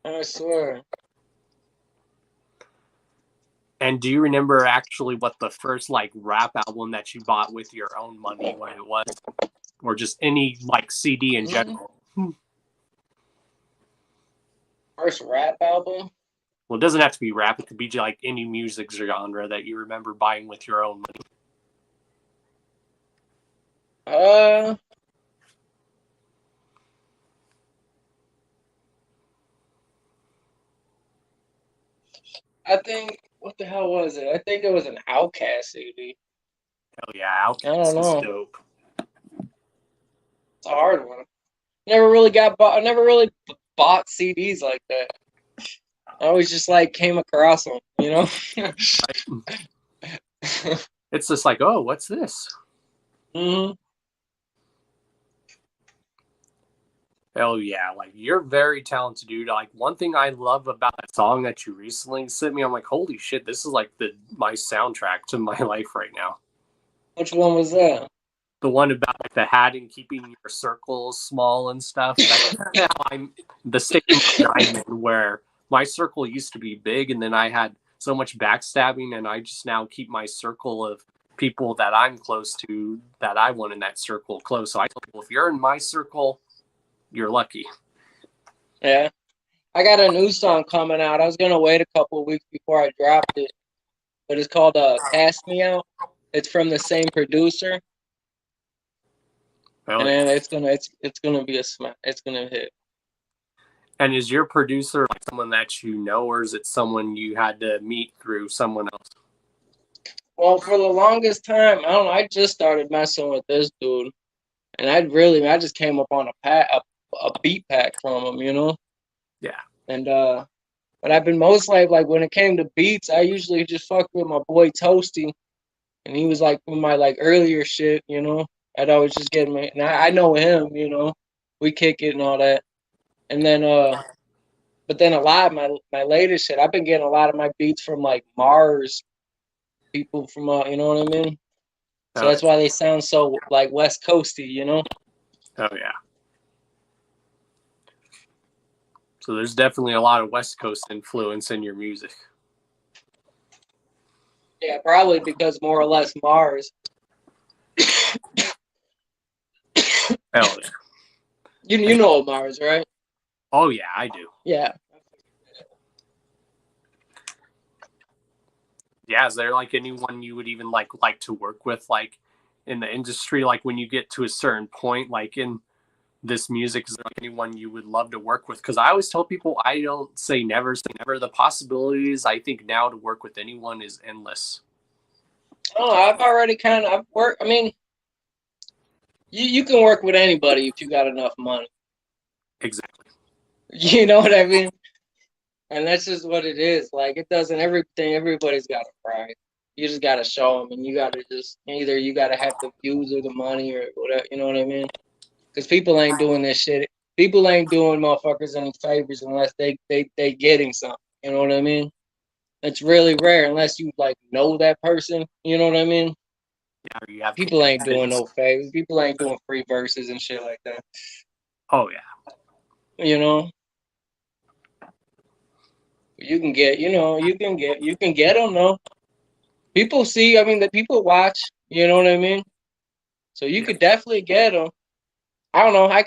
I swear. And do you remember actually what the first like rap album that you bought with your own money, what it was, or just any like CD in general? First rap album? Well, it doesn't have to be rap. It could be like any music genre that you remember buying with your own money. I think, what the hell was it? I think it was an Outkast CD. Oh yeah, Outkast is dope. It's a hard one. Never really I never really bought CDs like that. I always just like came across them, you know? It's just like, oh, what's this? Mm-hmm. Hell yeah, like you're very talented, dude. Like one thing I love about that song that you recently sent me, I'm like, holy shit, this is like my soundtrack to my life right now. Which one was that? The one about like the hat and keeping your circles small and stuff. That's how I'm the state I'm in, where my circle used to be big, and then I had so much backstabbing, and I just now keep my circle of people that I'm close to that I want in that circle close. So I tell people, if you're in my circle, you're lucky. Yeah. I got a new song coming out. I was going to wait a couple of weeks before I dropped it. But it's called Cast Me Out. It's from the same producer. Well, and then it's gonna be it's gonna hit. And is your producer like someone that you know, or is it someone you had to meet through someone else? Well, for the longest time, I don't know. I just started messing with this dude, and I just came up on a beat pack from him, you know. Yeah. And but I've been most like when it came to beats, I usually just fuck with my boy Toasty, and he was like with my like earlier shit, you know. I'd always just get me, and I know him, you know. We kick it and all that, and then but then a lot of my latest shit, I've been getting a lot of my beats from like Mars people from you know what I mean? So that's why they sound so like West Coasty, you know? Oh yeah. So there's definitely a lot of West Coast influence in your music. Yeah, probably because more or less Mars. Hell yeah. You know Mars, right? Oh yeah, I do. Yeah. Yeah, is there like anyone you would even like to work with, like in the industry, like when you get to a certain point, like in this music, is there like anyone you would love to work with? Because I always tell people, I don't say never, say never. The possibilities, I think now to work with anyone is endless. Oh, I've worked. I mean, you can work with anybody if you got enough money. Exactly. You know what I mean? And that's just what it is. Like, it doesn't everybody's got a price. You just gotta show them, and you gotta just either you gotta have the views or the money or whatever. You know what I mean? Because people ain't doing this shit. People ain't doing motherfuckers any favors unless they getting something. You know what I mean? It's really rare unless you like know that person. You know what I mean? Yeah, you have people ain't doing no favors. People ain't doing free verses and shit like that. Oh yeah. You know. You can get, you can get them though. People see, I mean, the people watch. You know what I mean? So you could definitely get them. I don't know. I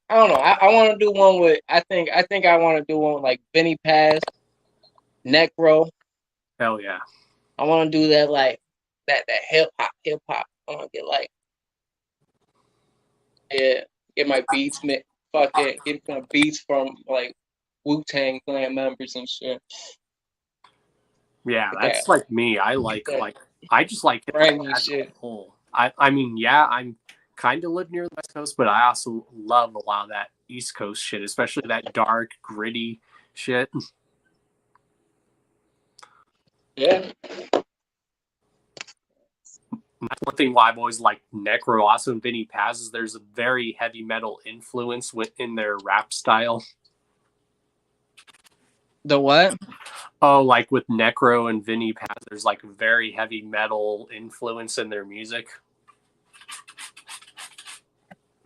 don't know. I want to do one with. I think I want to do one with like Benny Paz, Necro. Hell yeah. I want to do that like that hip hop. I want to get like get my beats. Fuck it, get my beats from like Wu-Tang Clan members and shit. Yeah, that's like me. I just like it as a whole. I mean, yeah, I'm kind of live near the West Coast, but I also love a lot of that East Coast shit, especially that dark, gritty shit. Yeah. That's one thing why I've always liked Necro, also and Vinny Paz, is there's a very heavy metal influence in their rap style. The what? Oh, like with Necro and Vinny Paz, there's like very heavy metal influence in their music.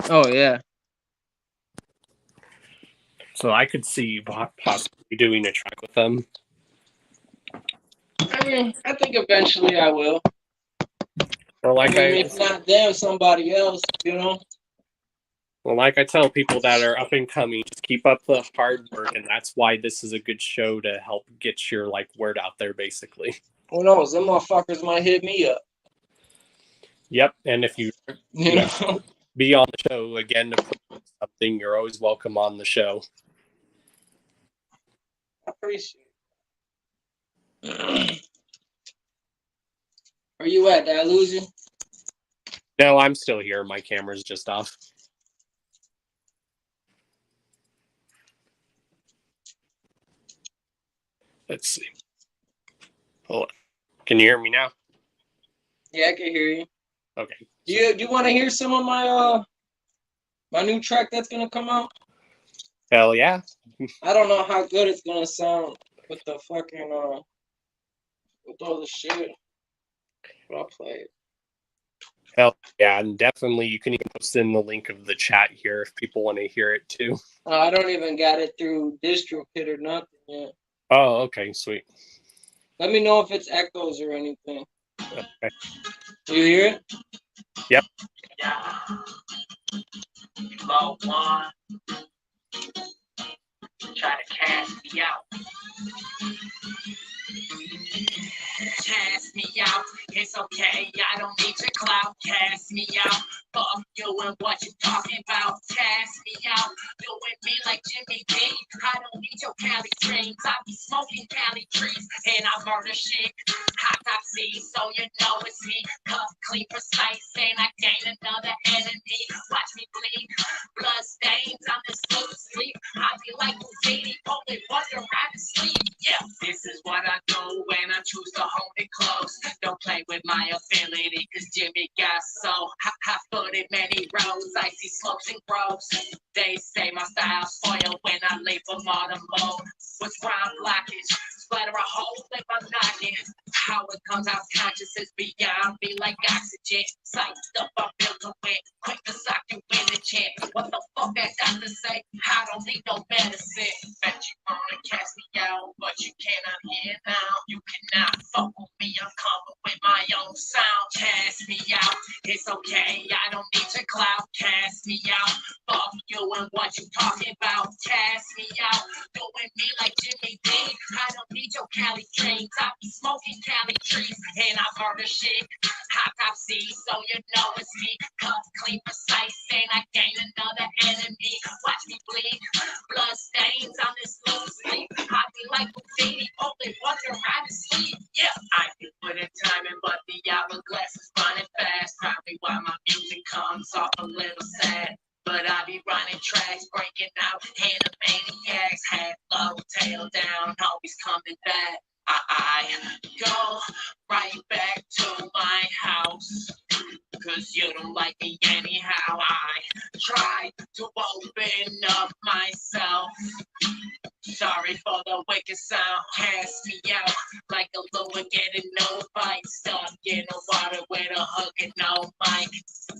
Oh yeah. So I could see possibly doing a track with them. I mean, I think eventually I will. Or like if not them, somebody else, you know. Well, like I tell people that are up and coming, just keep up the hard work, and that's why this is a good show to help get your like word out there, basically. Who knows? Them motherfuckers might hit me up. Yep, and if you know, be on the show again to promote something, you're always welcome on the show. I appreciate it. Where you at? Did I lose you? No, I'm still here. My camera's just off. Let's see. Hold on. Can you hear me now? Yeah, I can hear you. Okay. Do you want to hear some of my my new track that's gonna come out? Hell yeah. I don't know how good it's gonna sound with the fucking with all the shit. But I'll play it. Hell yeah, and definitely you can even post in the link of the chat here if people want to hear it too. I don't even got it through DistroKid or nothing yet. Oh, okay, sweet. Let me know if it's echoes or anything. Okay. Do you hear it? Yep. Yeah. Low one. Try to cast me out. Cast me out, it's okay, I don't need your clout. Cast me out, fuck you and what you talking about. Cast me out, doing me like Jimmy D. I don't need your Cali dreams, I be smoking Cali trees. And I murder shit, hot top C, so you know it's me. Cuff clean, precise, and I gain another enemy. Watch me bleed, blood stains, I'm just full of sleep. I be like Houdini, only wonder I can sleep. Yeah, this is what I do when I choose to hold it close. Don't play with my ability, cause Jimmy got so hot-footed many roads, icy slopes and groves. They say my style's spoiled when I leave them all to mold. What's rhyme blockage? Splatter a hole if I'm knocking. How it comes out conscious is beyond me like oxygen. Psyched up, I'm built to win. Quick to sock you in the chin. What the fuck that got to say? I don't need no medicine. Bet you wanna cast me out, but you cannot hear now. You cannot fuck with me, I'm coming with my own sound. Cast me out, it's okay, I don't need your clout. Cast me out, fuck you and what you talking about. Cast me out, doing me like Jimmy D. I don't need your Cali dreams, I be smoking Cali trees. And I murder shit, hot top C, so you know it's me. Cut clean, precise, and I gain another enemy. Watch me bleed, blood stains, I'm just losing sleep. I be like Houdini, only wonder how to sleep. Yeah, I can put in timing, but the hourglass is running fast. Probably why my music comes off a little sad. But I be running tracks, breaking out, Animaniacs, head low, tail down, always coming back. I go right back. you don't like me anyhow. I try to open up myself. Sorry for the wicked sound. Cast me out like a lower getting no bite. Stuck in the water with a hook and no mic.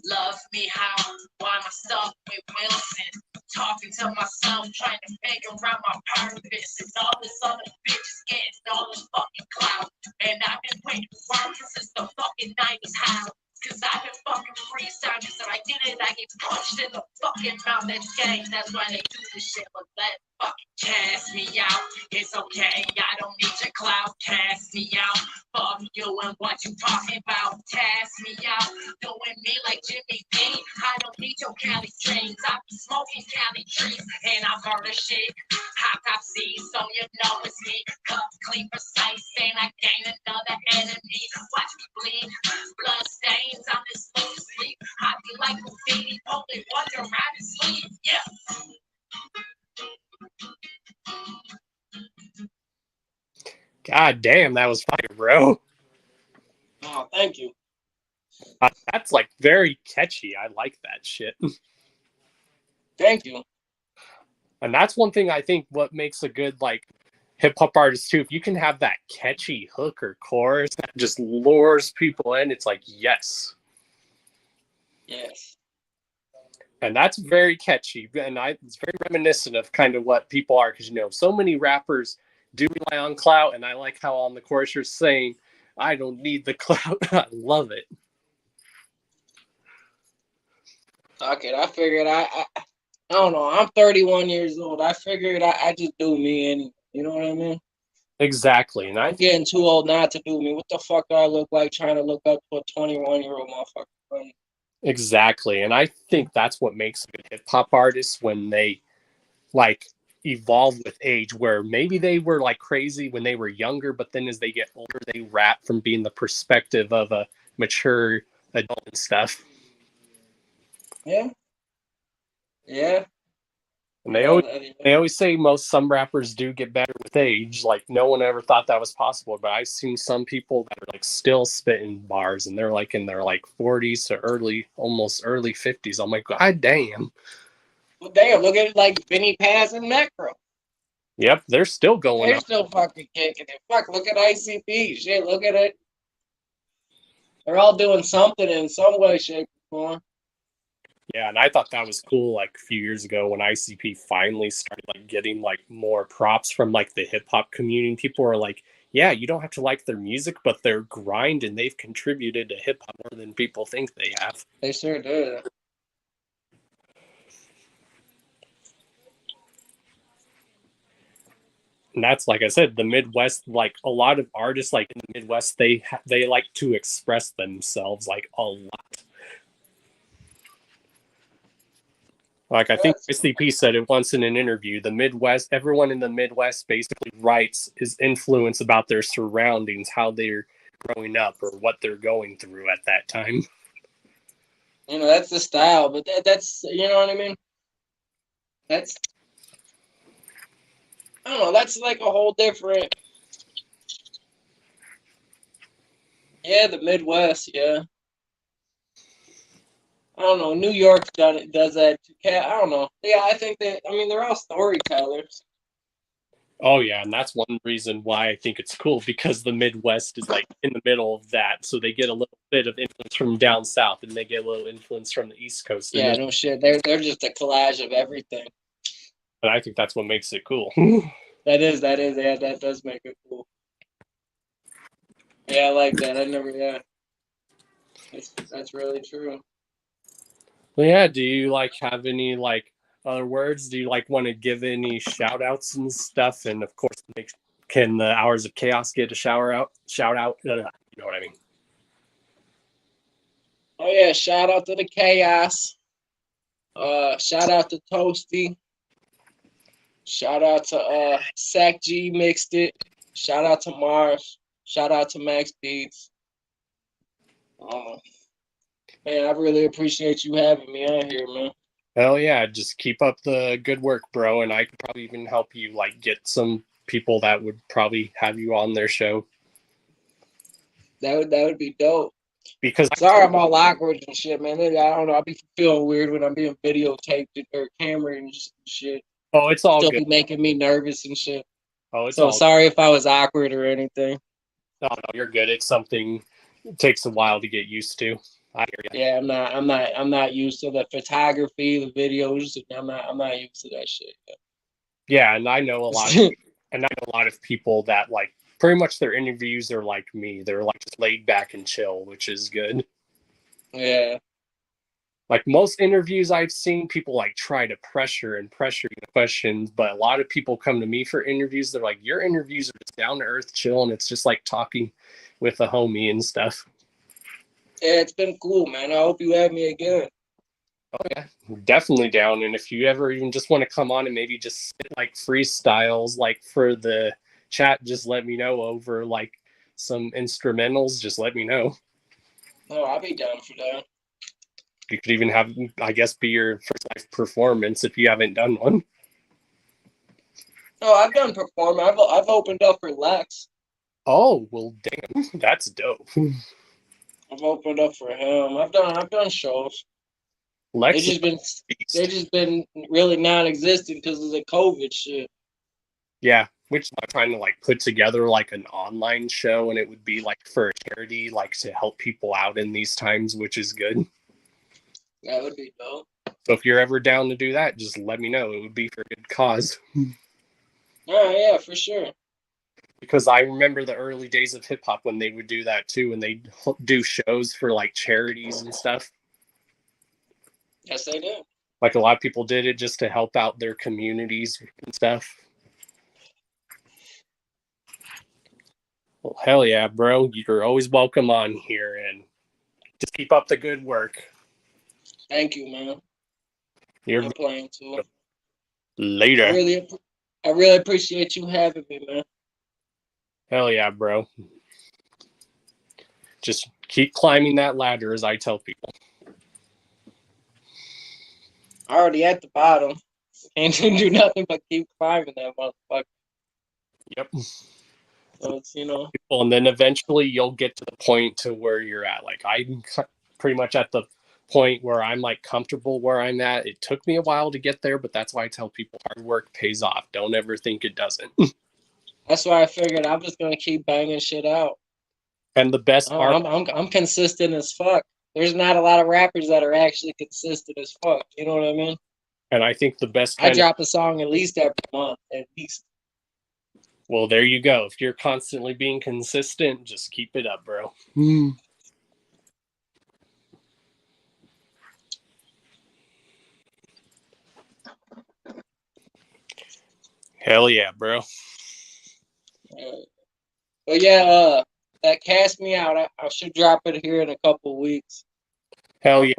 Love me how? Why am I stuck with Wilson? Talking to myself, trying to figure out my purpose. And all this other bitches getting all this fucking clout. And I've been waiting for work since the fucking 90s. How? Cause I've been fucking freestyling, so I did it, I get punched in the fucking mouth. That's gang, that's why they do this shit. But let fucking cast me out. It's okay, I don't need your clout. Cast me out. Fuck you and what you talking about. Cast me out. Doing me like Jimmy Dean. I don't need your Cali dreams. I be smoking Cali trees and I murder shit. Hot top seeds, so you know it's me. Cut clean, precise, and I gain another enemy. Watch me bleed. Blood stains on this loose sleep. I be like Houdini, only wonder around his sleeve. Yeah. God damn, that was fire, bro. Oh, thank you. That's like very catchy. I like that shit. Thank you. And that's one thing I think what makes a good like hip hop artist too. If you can have that catchy hook or chorus that just lures people in, it's like yes. Yes. And that's very catchy. And it's very reminiscent of kind of what people are, because you know, so many rappers do rely on clout, and I like how on the chorus you're saying, I don't need the clout. I love it. Fuck it. I figured I don't know. I'm 31 years old. I figured I just do me, and you know what I mean? Exactly. And I'm getting too old not to do me. What the fuck do I look like trying to look up to a 21-year-old motherfucker? Exactly. And I think that's what makes a good hip hop artist, when they like evolve with age, where maybe they were like crazy when they were younger, but then as they get older, they rap from being the perspective of a mature adult and stuff. Yeah. Yeah. And they always say some rappers do get better with age. Like no one ever thought that was possible, but I've seen some people that are like still spitting bars, and they're like in their like 40s to almost early 50s. I'm like, God damn. Well, damn, look at it like Benny Paz and Necro. Yep, they're still going. They're still fucking kicking it. Fuck, look at ICP. Shit, look at it. They're all doing something in some way, shape, or form. Yeah, and I thought that was cool like a few years ago when ICP finally started like getting like more props from like the hip hop community. People were like, yeah, you don't have to like their music, but their grind and they've contributed to hip hop more than people think they have. They sure do. And that's, like I said, the Midwest, like a lot of artists like in the Midwest, they like to express themselves like a lot. Like I think ICP said it once in an interview, the Midwest, everyone in the Midwest basically writes his influence about their surroundings, how they're growing up or what they're going through at that time. You know, that's the style, but that's, you know what I mean? That's, I don't know, that's like a whole different, yeah, the Midwest, yeah. I don't know, New York does that too. I don't know. Yeah, I think that, I mean, they're all storytellers. Oh, yeah, and that's one reason why I think it's cool, because the Midwest is like in the middle of that, so they get a little bit of influence from down south, and they get a little influence from the East Coast. Yeah, no shit. They're just a collage of everything. And I think that's what makes it cool. That is, yeah, that does make it cool. Yeah, I like that. I never, yeah. That's really true. Well, yeah, do you like have any like other words? Do you like want to give any shout outs and stuff? And of course, can the Hours of Chaos get a shout out? You know what I mean? Oh yeah, shout out to the Chaos. Shout out to Toasty. Shout out to Sack G Mixed It. Shout out to Mars. Shout out to Max Beats. Man, I really appreciate you having me on here, man. Hell yeah, just keep up the good work, bro. And I could probably even help you like get some people that would probably have you on their show. That would be dope. Because sorry, I'm all awkward and shit, man. I don't know. I be feeling weird when I'm being videotaped or camera and shit. Oh, it's all Still good. be making me nervous and shit. Oh, it's so all sorry if I was awkward or anything. No, you're good. It's something it takes a while to get used to. I hear you. Yeah, I'm not used to the photography, the videos. I'm not used to that shit. Yeah, and I know a lot of people that like pretty much their interviews are like me. They're like just laid back and chill, which is good. Yeah. Like most interviews I've seen, people like try to pressure the questions, but a lot of people come to me for interviews. They're like, your interviews are just down to earth, chill, and it's just like talking with a homie and stuff. Yeah, it's been cool, man. I hope you have me again. Oh yeah, definitely down. And if you ever even just want to come on and maybe just spit like freestyles, like for the chat, just let me know over like some instrumentals. Just let me know. Oh, I'll be down for that. You could even have, I guess, be your first live performance if you haven't done one. No, I've done performing. I've opened up for Lex. Oh well, damn, that's dope. I've opened up for him. I've done shows. Lex, they just been really non-existent because of the COVID shit. Yeah, which I'm trying to like put together like an online show, and it would be like for a charity, like to help people out in these times, which is good. That would be dope. So if you're ever down to do that, just let me know. It would be for a good cause. Oh yeah, for sure. Because I remember the early days of hip hop when they would do that too, and they'd do shows for like charities and stuff. Yes, they do. Like a lot of people did it just to help out their communities and stuff. Well, hell yeah, bro. You're always welcome on here, and just keep up the good work. Thank you, man. You're playing too. Later. I really appreciate you having me, man. Hell yeah, bro. Just keep climbing that ladder, as I tell people. Already at the bottom. Can't do nothing but keep climbing that motherfucker. Yep. So it's, And then eventually you'll get to the point to where you're at. Like I'm pretty much at the point where I'm like comfortable where I'm at. It took me a while to get there, but that's why I tell people hard work pays off. Don't ever think it doesn't. That's why I figured I'm just gonna keep banging shit out. And the best part, I'm consistent as fuck. There's not a lot of rappers that are actually consistent as fuck. You know what I mean? And I think the best I drop a song at least every month, at least. Well, there you go. If you're constantly being consistent, just keep it up, bro. Hell yeah, bro. But yeah, that Cast Me Out, I should drop it here in a couple weeks. Hell yeah.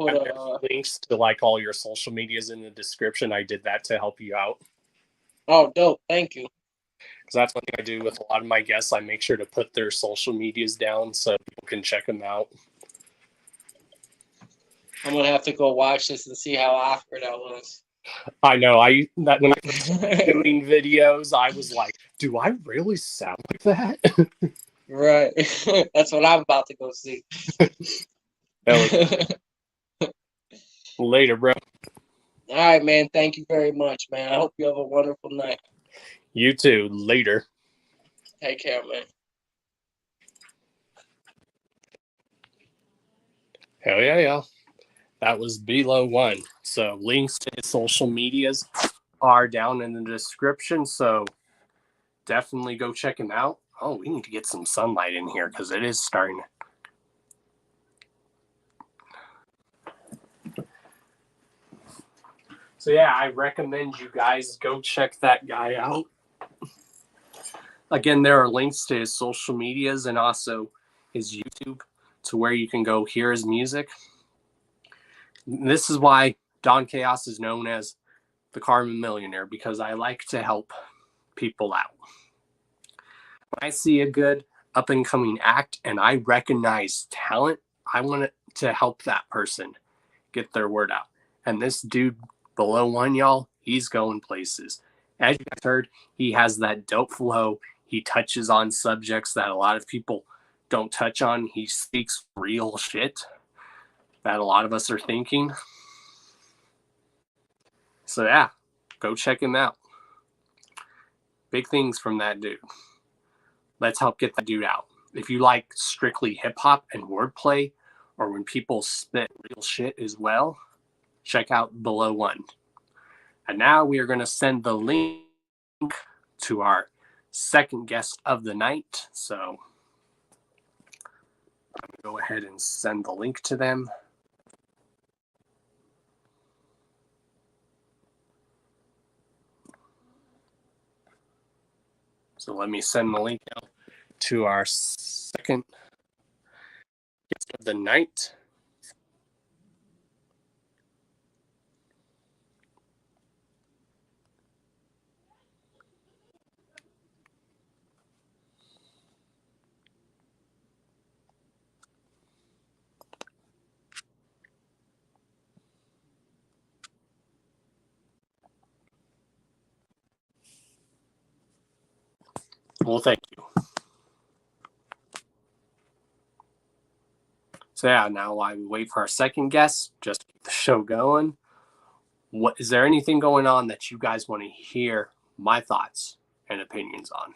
Links to like all your social medias in the description. I did that to help you out. Oh, dope. Thank you. Because that's one thing I do with a lot of my guests. I make sure to put their social medias down so people can check them out. I'm going to have to go watch this and see how awkward I was. I know. When I was doing videos, I was like, do I really sound like that? Right. That's what I'm about to go see. Later, bro. All right, man. Thank you very much, man. I hope you have a wonderful night. You too. Later. Take care, man. Hell yeah, yeah. That was Below One. So links to his social medias are down in the description. So definitely go check him out. Oh, we need to get some sunlight in here because it is starting. So yeah, I recommend you guys go check that guy out. Again, there are links to his social medias and also his YouTube to where you can go hear his music. This is why Don Chaos is known as the Carmen Millionaire, because I like to help people out. When I see a good up-and-coming act and I recognize talent, I want to help that person get their word out. And this dude Below One, y'all, he's going places. As you guys heard, he has that dope flow. He touches on subjects that a lot of people don't touch on. He speaks real shit that a lot of us are thinking. So yeah, go check him out. Big things from that dude. Let's help get that dude out. If you like strictly hip-hop and wordplay, or when people spit real shit as well, check out Below One. And now we are going to send the link to our second guest of the night. So I'm going to go ahead and send the link to them. So let me send the link out to our second guest of the night. Well, thank you. So yeah, now while we wait for our second guest, just to keep the show going, what is there anything going on that you guys want to hear my thoughts and opinions on?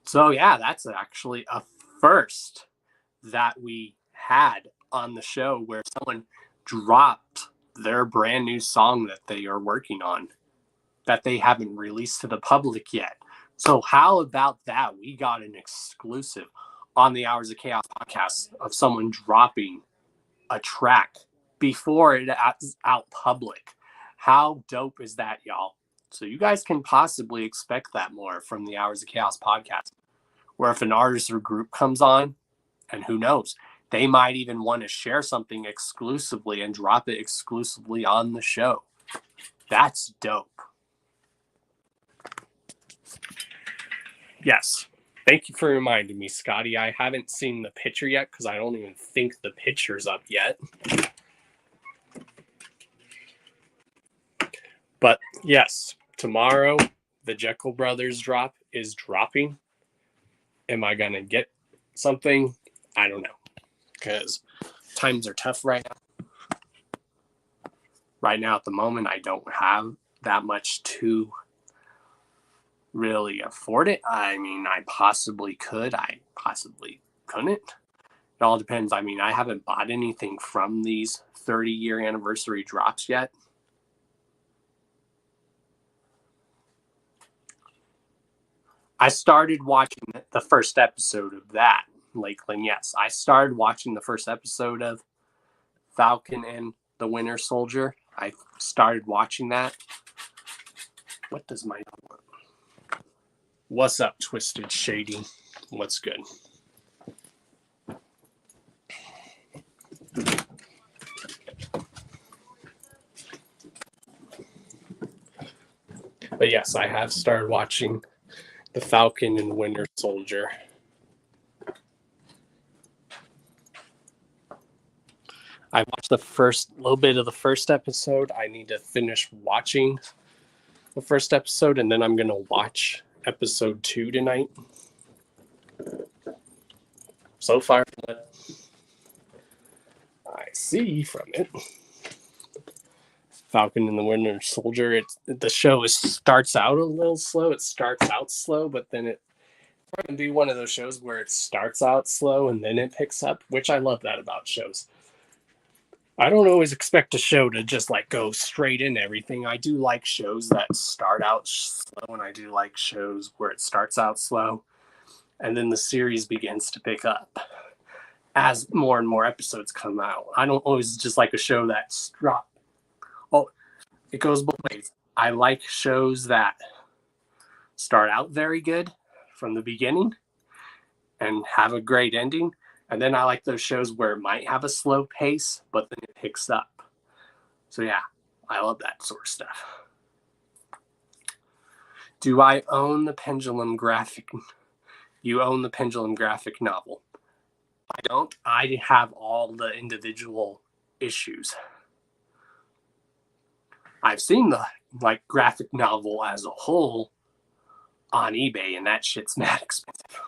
So yeah, that's actually a first that we had on the show where someone dropped their brand new song that they are working on that they haven't released to the public yet. So how about that? We got an exclusive on the Hours of Chaos podcast of someone dropping a track before it's out public. How dope is that, y'all? So you guys can possibly expect that more from the Hours of Chaos podcast, where if an artist or group comes on, and who knows, they might even want to share something exclusively and drop it exclusively on the show. That's dope. Yes. Thank you for reminding me, Scotty. I haven't seen the picture yet because I don't even think the picture's up yet. But yes, tomorrow the Jekyll Brothers drop is dropping. Am I going to get something? I don't know, because times are tough right now. Right now, at the moment, I don't have that much to really afford it. I mean, I possibly could. I possibly couldn't. It all depends. I mean, I haven't bought anything from these 30-year anniversary drops yet. I started watching the first episode of that, Lakeland. Yes, I started watching the first episode of Falcon and the Winter Soldier. I started watching that. What does my dog want? What's up, Twisted Shady? What's good? But yes, I have started watching the Falcon and Winter Soldier. I watched the first little bit of the first episode. I need to finish watching the first episode, and then I'm going to watch episode 2 tonight. So far, what I see from it, Falcon and the Winter Soldier, the show starts out a little slow. It starts out slow, but then it can be one of those shows where it starts out slow and then it picks up, which I love that about shows. I don't always expect a show to just like go straight in everything. I do like shows that start out slow, and I do like shows where it starts out slow and then the series begins to pick up as more and more episodes come out. I don't always just like a show that's drop. Oh, it goes both ways. I like shows that start out very good from the beginning and have a great ending. And then I like those shows where it might have a slow pace, but then it picks up. So yeah, I love that sort of stuff. Do I own the Pendulum graphic? You own the Pendulum graphic novel. I don't. I have all the individual issues. I've seen the like graphic novel as a whole on eBay, and that shit's mad expensive.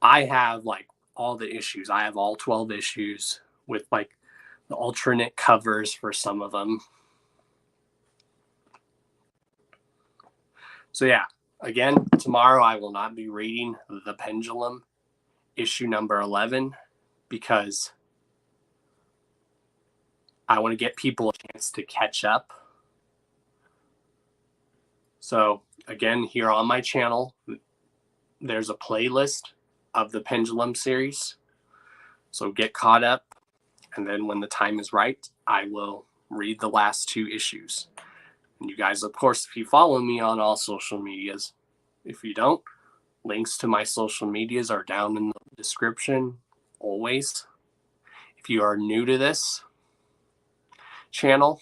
I have like all the issues. I have all 12 issues with like the alternate covers for some of them. So yeah, again, tomorrow I will not be reading The Pendulum issue number 11 because I want to get people a chance to catch up. So again, here on my channel, there's a playlist of the Pendulum series. So get caught up. And then when the time is right, I will read the last 2 issues. And you guys, of course, if you follow me on all social medias, if you don't, links to my social medias are down in the description always. If you are new to this channel,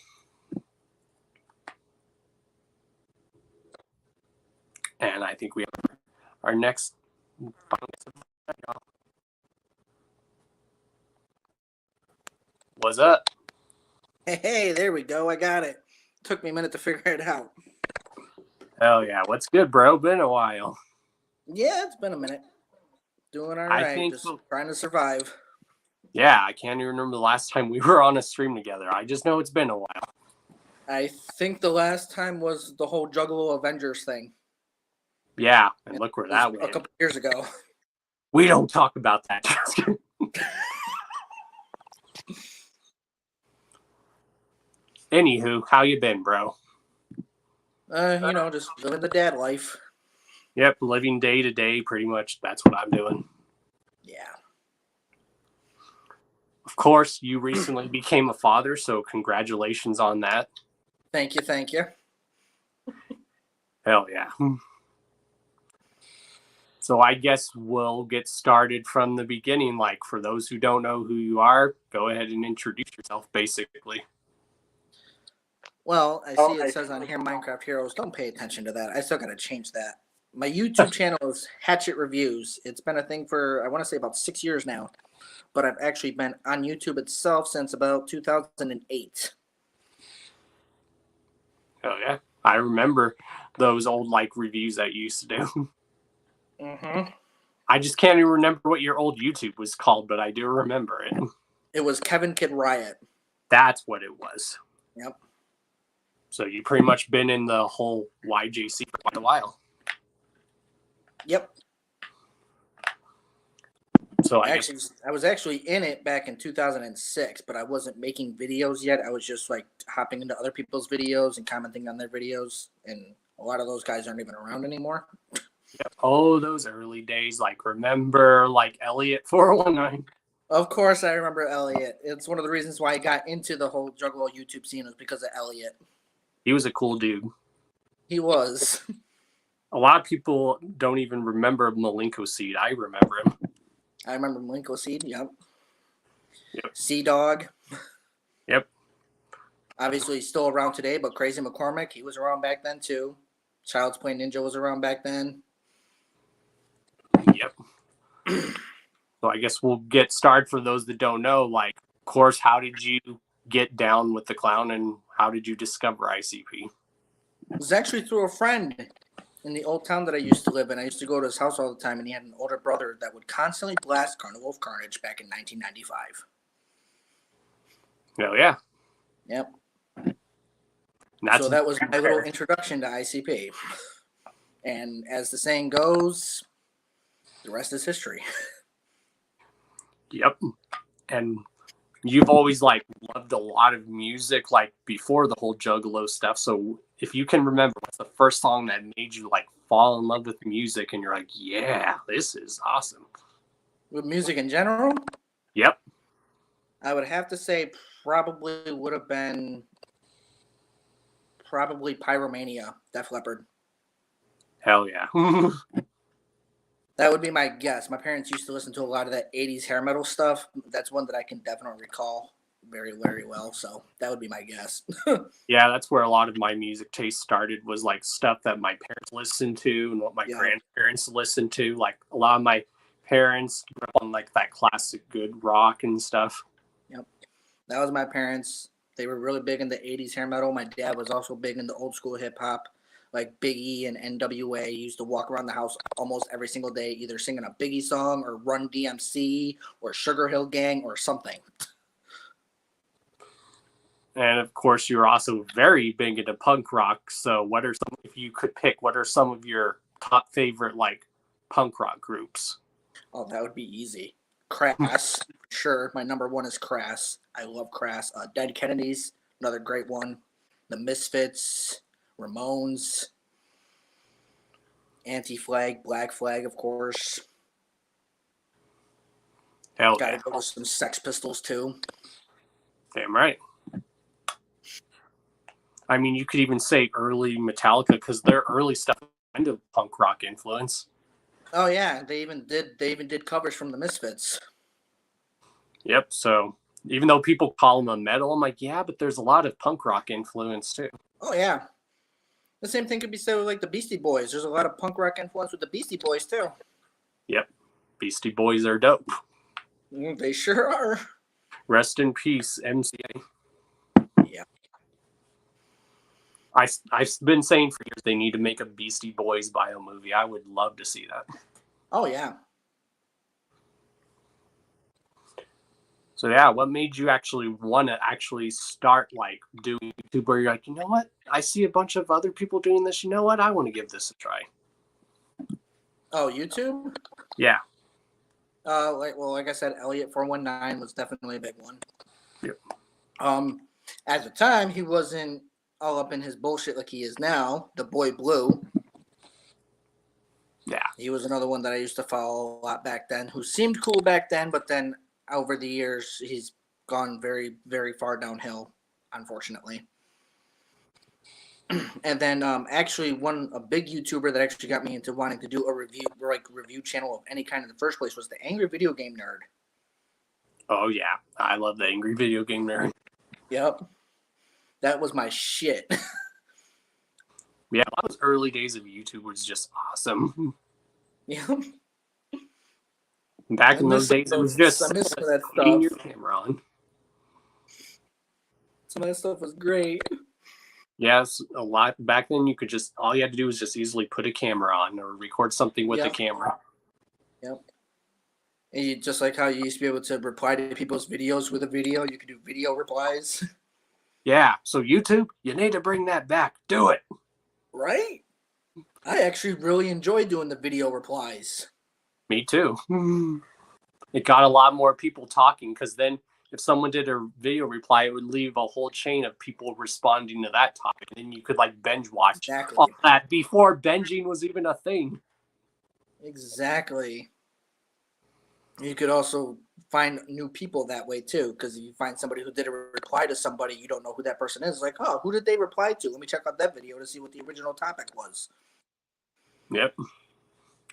and I think we have our next. What's up? Hey, there we go. I got it. Took me a minute to figure it out. Hell yeah. What's good, bro? Been a while. Yeah, it's been a minute. Doing all right. Just trying to survive. Yeah, I can't even remember the last time we were on a stream together. I just know it's been a while. I think the last time was the whole Juggalo Avengers thing. Yeah, and look where that went. A couple years ago. We don't talk about that. Anywho, how you been, bro? Just living the dad life. Yep, living day to day, pretty much. That's what I'm doing. Yeah. Of course, you recently became a father, so congratulations on that. Thank you. Hell yeah. So I guess we'll get started from the beginning. Like, for those who don't know who you are, go ahead and introduce yourself, basically. Well, I see it says on here Minecraft Heroes. Don't pay attention to that. I still got to change that. My YouTube channel is Hatchet Reviews. It's been a thing for, I want to say, about 6 years now. But I've actually been on YouTube itself since about 2008. Oh, yeah. I remember those old, like, reviews that you used to do. Mm-hmm. I just can't even remember what your old YouTube was called, but I do remember it. It was Kevin Kid Riot. That's what it was. Yep. So you pretty much been in the whole YJC for quite a while. Yep. So I was actually in it back in 2006, but I wasn't making videos yet. I was just like hopping into other people's videos and commenting on their videos, and a lot of those guys aren't even around anymore. Yep. Oh, those early days. Like, remember, like, Elliot 419? Of course I remember Elliot. It's one of the reasons why I got into the whole Juggalo YouTube scene was because of Elliot. He was a cool dude. He was. A lot of people don't even remember Malenko Seed. I remember him. I remember Malenko Seed, yep. Sea Dog. Yep. Obviously he's still around today, but Crazy McCormick, he was around back then too. Child's Play Ninja was around back then. Yep. So I guess we'll get started for those that don't know. Like, of course, how did you get down with the clown and how did you discover ICP? It was actually through a friend in the old town that I used to live in. I used to go to his house all the time, and he had an older brother that would constantly blast Carnival of Carnage back in 1995. Oh, yeah. Yep. So that was my little introduction to ICP. And as the saying goes, the rest is history. Yep. And you've always, like, loved a lot of music, like, before the whole Juggalo stuff. So if you can remember, what's the first song that made you, like, fall in love with music and you're like, yeah, this is awesome? With music in general? Yep. I would have to say probably would have been Pyromania, Def Leppard. Hell yeah. That would be my guess. My parents used to listen to a lot of that 80s hair metal stuff. That's one that I can definitely recall very, very well. So that would be my guess. Yeah, that's where a lot of my music taste started, was like stuff that my parents listened to and what my grandparents listened to. Like, a lot of my parents grew up on like that classic good rock and stuff. Yep. That was my parents. They were really big in the 80s hair metal. My dad was also big in the old school hip hop, like Big E and NWA. He used to walk around the house almost every single day, either singing a Biggie song or Run DMC or Sugar Hill Gang or something. And of course, you're also very big into punk rock. So, if you could pick, what are some of your top favorite like punk rock groups? Oh, that would be easy. Crass, sure. My number one is Crass. I love Crass. Dead Kennedys, another great one. The Misfits, Ramones, Anti-Flag, Black Flag, of course. Hell Gotta yeah. go with some Sex Pistols too. Damn right. I mean, you could even say early Metallica because their early stuff kind of punk rock influence. Oh yeah, they even did covers from the Misfits. Yep. So even though people call them a metal, I'm like, yeah, but there's a lot of punk rock influence too. Oh yeah. The same thing could be said with like the Beastie Boys. There's a lot of punk rock influence with the Beastie Boys too. Yep. Beastie Boys are dope. They sure are. Rest in peace, MCA. Yeah. I've been saying for years they need to make a Beastie Boys bio movie. I would love to see that. Oh yeah. So yeah, what made you actually want to actually start like doing YouTube where you're like, you know what? I see a bunch of other people doing this. You know what? I want to give this a try. Oh, YouTube? Yeah. Like I said, Elliot419 was definitely a big one. Yep. At the time, he wasn't all up in his bullshit like he is now. The Boy Blue. Yeah. He was another one that I used to follow a lot back then, who seemed cool back then, but then over the years, he's gone very, very far downhill, unfortunately. And then actually a big YouTuber that actually got me into wanting to do a review channel of any kind in the first place was the Angry Video Game Nerd. Oh yeah, I love the Angry Video Game Nerd. Yep. That was my shit. Yeah, those early days of YouTube was just awesome. Yeah. Back in those days, it was just I miss some of that putting your stuff. camera on. Some of that stuff was great. Yes, a lot. Back then, all you had to do was just easily put a camera on or record something with the camera. Yep. And just like how you used to be able to reply to people's videos with a video, you could do video replies. Yeah, so YouTube, you need to bring that back. Do it. Right? I actually really enjoy doing the video replies. Me too. It got a lot more people talking because then if someone did a video reply, it would leave a whole chain of people responding to that topic. And you could like binge watch all that before binging was even a thing. Exactly. You could also find new people that way too, because if you find somebody who did a reply to somebody, you don't know who that person is. It's like, oh, who did they reply to? Let me check out that video to see what the original topic was. Yep.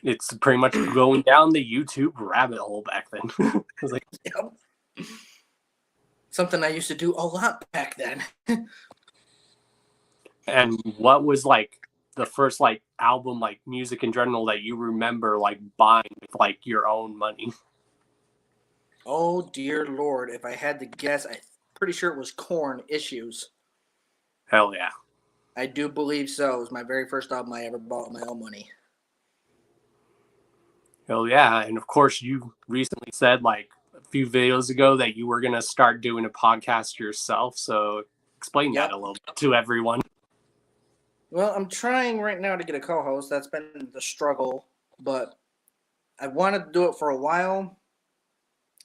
It's pretty much going down the YouTube rabbit hole back then. I was like, yep. Something I used to do a lot back then. And what was like the first like album, like music in general, that you remember like buying with like your own money? Oh dear Lord! If I had to guess, I'm pretty sure it was Korn, Issues. Hell yeah! I do believe so. It was my very first album I ever bought with my own money. Hell yeah! And of course, you recently said like a few videos ago that you were gonna start doing a podcast yourself. So explain that a little bit to everyone. Well, I'm trying right now to get a co-host. That's been the struggle, but I wanted to do it for a while.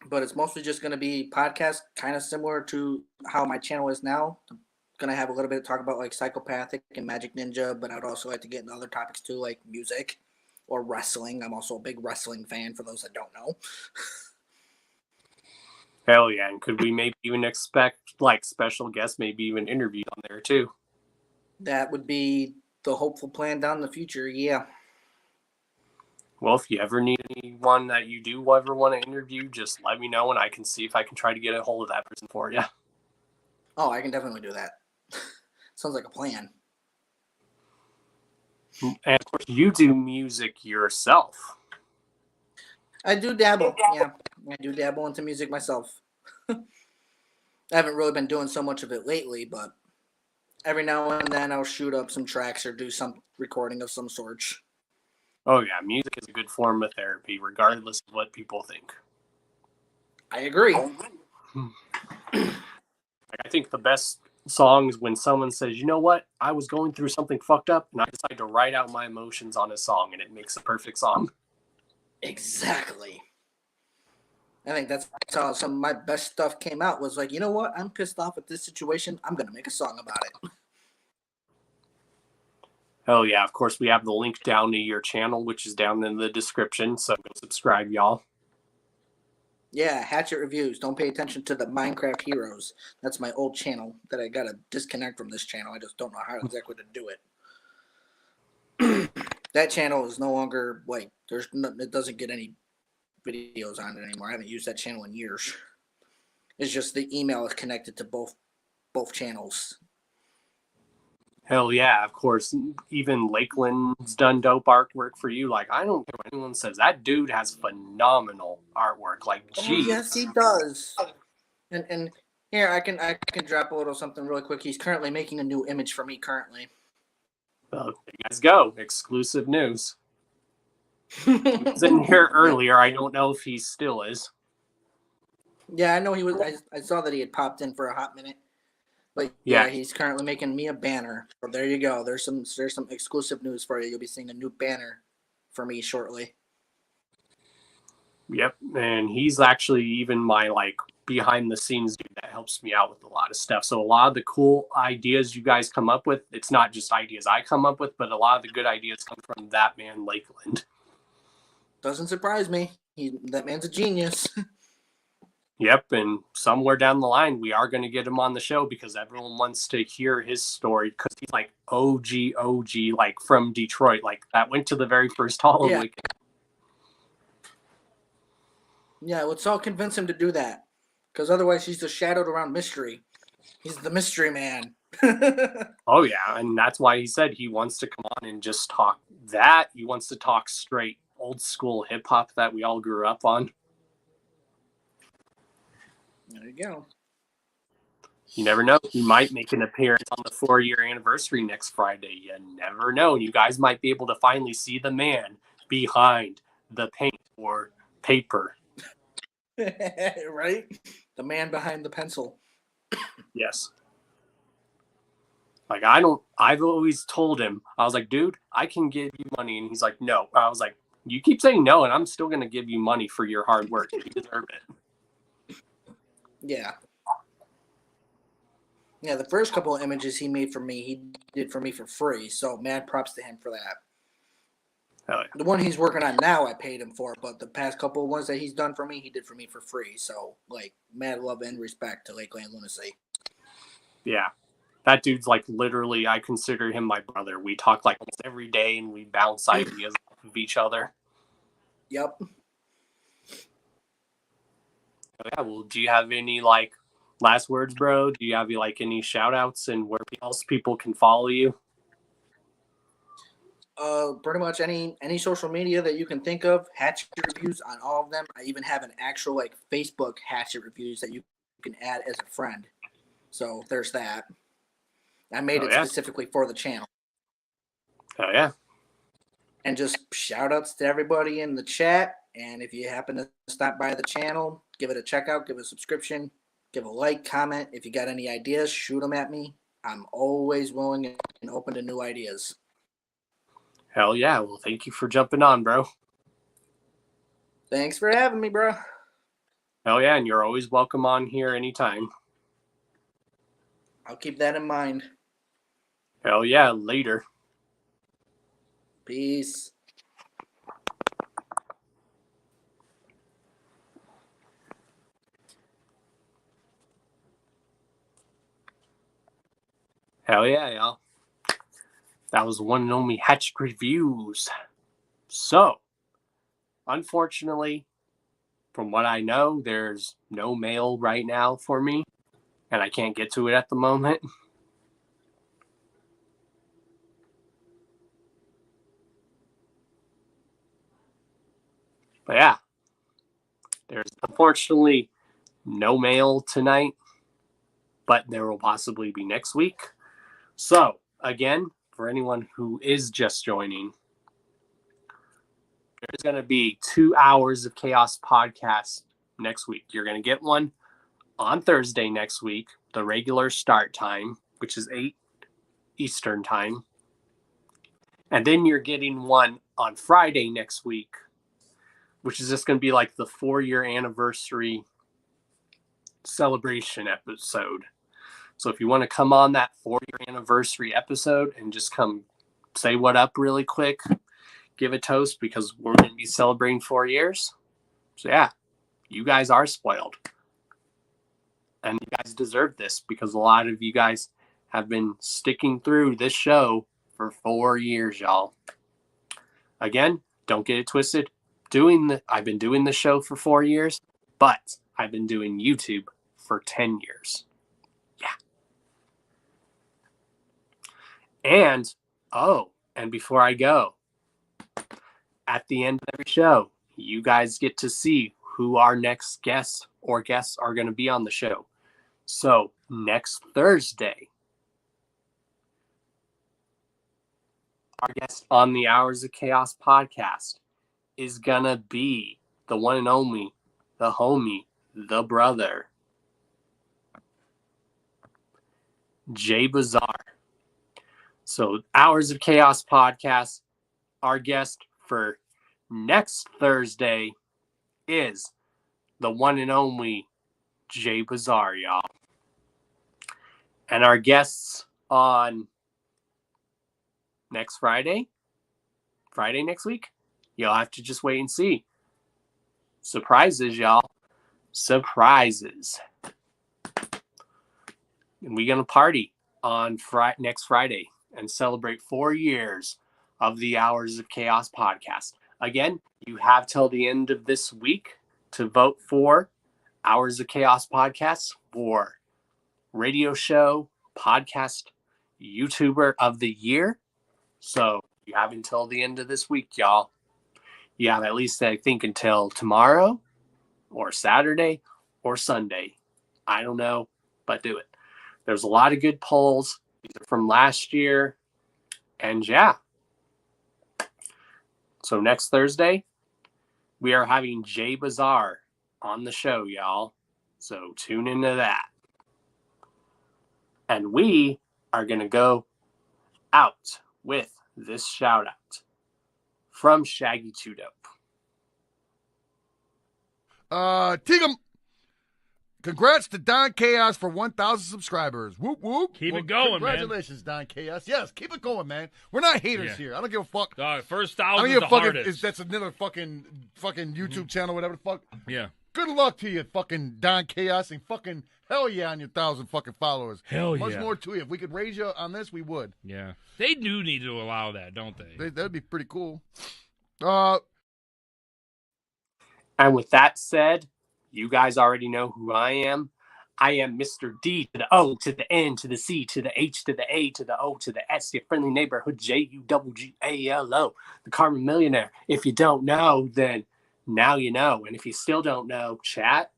But it's mostly just going to be podcast, kind of similar to how my channel is now. I'm going to have a little bit of talk about like Psychopathic and Magic Ninja, but I'd also like to get into other topics too, like music or wrestling. I'm also a big wrestling fan for those that don't know. Hell yeah. And could we maybe even expect like special guests, maybe even interviewed on there too? That would be the hopeful plan down the future, yeah. Well, if you ever need anyone that you do ever want to interview, just let me know and I can see if I can try to get a hold of that person for you. Oh, I can definitely do that. Sounds like a plan. And of course, you do music yourself. I do dabble, yeah. I do dabble into music myself. I haven't really been doing so much of it lately, but every now and then I'll shoot up some tracks or do some recording of some sort. Oh yeah, music is a good form of therapy, regardless of what people think. I agree. I think the best songs when someone says, you know what, I was going through something fucked up and I decided to write out my emotions on a song and it makes a perfect song. Exactly. I think that's how some of my best stuff came out, was like, you know what, I'm pissed off at this situation, I'm going to make a song about it. Oh yeah, of course we have the link down to your channel, which is down in the description, so go subscribe, y'all. Yeah, Hatchet Reviews. Don't pay attention to the Minecraft Heroes. That's my old channel that I got to disconnect from this channel. I just don't know how exactly to do it. That channel is no longer, like, it doesn't get any videos on it anymore. I haven't used that channel in years. It's just the email is connected to both channels. Hell yeah, of course. Even Lakeland's done dope artwork for you. Like, I don't care what anyone says. That dude has phenomenal artwork. Like, geez. Oh, yes, he does. And here, I can drop a little something really quick. He's currently making a new image for me currently. Well, there you guys go. Exclusive news. He was in here earlier. I don't know if he still is. Yeah, I know he was. I saw that he had popped in for a hot minute. But yeah, he's currently making me a banner. So there you go. There's some exclusive news for you. You'll be seeing a new banner for me shortly. Yep, and he's actually even my like behind the scenes dude that helps me out with a lot of stuff. So a lot of the cool ideas you guys come up with, it's not just ideas I come up with, but a lot of the good ideas come from that man Lakeland. Doesn't surprise me. That man's a genius. Yep, and somewhere down the line, we are going to get him on the show because everyone wants to hear his story because he's like OG, like from Detroit. Like that went to the very first Halloween. Yeah, let's all convince him to do that because otherwise he's just shadowed around mystery. He's the mystery man. Oh, yeah, and that's why he said he wants to come on and just talk that. He wants to talk straight old school hip hop that we all grew up on. There you go. You never know. He might make an appearance on the 4-year anniversary next Friday. You never know. You guys might be able to finally see the man behind the paint or paper. Right? The man behind the pencil. Yes. Like, I've always told him, I was like, dude, I can give you money. And he's like, no. I was like, you keep saying no, and I'm still going to give you money for your hard work. You deserve it. Yeah. Yeah, the first couple of images he made for me, he did for me for free. So mad props to him for that. Hell yeah. The one he's working on now, I paid him for, but the past couple of ones that he's done for me, he did for me for free. So, like, mad love and respect to Lakeland Lunacy. Yeah. That dude's like literally, I consider him my brother. We talk like almost every day and we bounce ideas off of each other. Yep. Yeah, well, do you have any like last words, bro? Do you have like any shout outs and where else people can follow you? Pretty much any social media that you can think of. Hatchet Reviews on all of them. I even have an actual like Facebook Hatchet Reviews that you can add as a friend. So there's that. I made it specifically for the channel. Oh yeah. And just shout outs to everybody in the chat. And if you happen to stop by the channel, give it a check out, give it a subscription, give a like, comment. If you got any ideas, shoot them at me. I'm always willing and open to new ideas. Hell yeah. Well, thank you for jumping on, bro. Thanks for having me, bro. Hell yeah. And you're always welcome on here anytime. I'll keep that in mind. Hell yeah. Later. Peace. Hell yeah, y'all. That was one and only Hatchet Reviews. So, unfortunately, from what I know, there's no mail right now for me, and I can't get to it at the moment. But yeah, there's unfortunately no mail tonight. but there will possibly be next week. So, again, for anyone who is just joining, there's going to be 2 hours of Chaos podcast next week. You're going to get one on Thursday next week, the regular start time, which is 8 Eastern time. And then you're getting one on Friday next week, which is just going to be like the 4-year anniversary celebration episode. So if you want to come on that 4-year anniversary episode and just come say what up really quick, give a toast, because we're going to be celebrating 4 years. So yeah, you guys are spoiled. And you guys deserve this, because a lot of you guys have been sticking through this show for 4 years, y'all. Again, don't get it twisted. I've been doing the show for 4 years, but I've been doing YouTube for 10 years. Yeah. And before I go, at the end of every show, you guys get to see who our next guests are going to be on the show. So next Thursday, our guest on the Hours of Chaos podcast is going to be the one and only, the homie, the brother, Jay Bazaar. So Hours of Chaos podcast, our guest for next Thursday is the one and only Jay Bazaar, y'all. And our guests on next Friday next week, you'll have to just wait and see. Surprises, y'all. Surprises. And we're going to party on next Friday and celebrate 4 years of the Hours of Chaos podcast. Again, you have till the end of this week to vote for Hours of Chaos podcast for radio show, podcast, YouTuber of the year. So you have until the end of this week, y'all. You have at least, I think, until tomorrow or Saturday or Sunday. I don't know, but do it. There's a lot of good polls. These are from last year. And yeah. So next Thursday, we are having Jay Bazaar on the show, y'all. So tune into that. And we are going to go out with this shout out from Shaggy 2 Dope. Tigum, congrats to Don Chaos for 1,000 subscribers. Whoop, whoop. Keep it going, Congratulations, man. Don Chaos. Yes, keep it going, man. We're not haters here. I don't give a fuck. First 1,000 is the hardest. That's another fucking YouTube channel, whatever the fuck. Yeah. Good luck to you, fucking Don Chaos, and fucking hell yeah on your 1,000 fucking followers. Hell yeah. Much more to you. If we could raise you on this, we would. Yeah. They do need to allow that, don't they? That'd be pretty cool. And with that said, you guys already know who I am. I am Mr. D to the O to the N to the C to the H to the A to the O to the S, your friendly neighborhood JUGGALO, the Carmen Millionaire. If you don't know, then now you know. And if you still don't know, chat.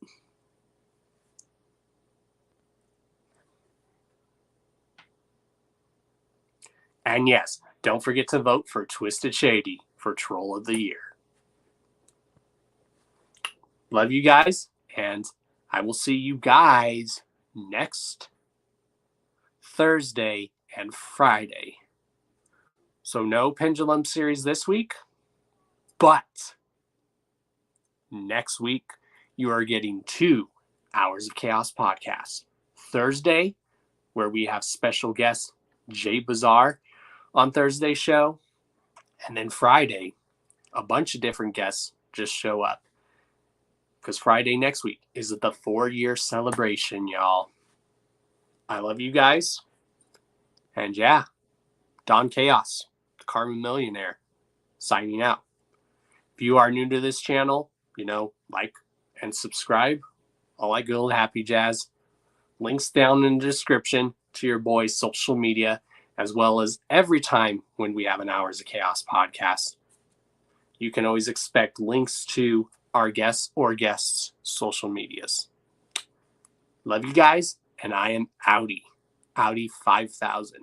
And yes, don't forget to vote for Twisted Shady for Troll of the Year. Love you guys, and I will see you guys next Thursday and Friday. So no Pendulum series this week, but next week you are getting 2 Hours of Chaos podcast. Thursday, where we have special guest Jay Bazaar on Thursday's show, and then Friday, a bunch of different guests just show up. Because Friday next week is the 4-year celebration, y'all. I love you guys. And yeah, Don Chaos, the Carmen Millionaire, signing out. If you are new to this channel, like and subscribe. All that good old happy jazz. Links down in the description to your boy's social media, as well as every time when we have an Hours of Chaos podcast. You can always expect links to our guests' social medias. Love you guys, and I am Audi 5000.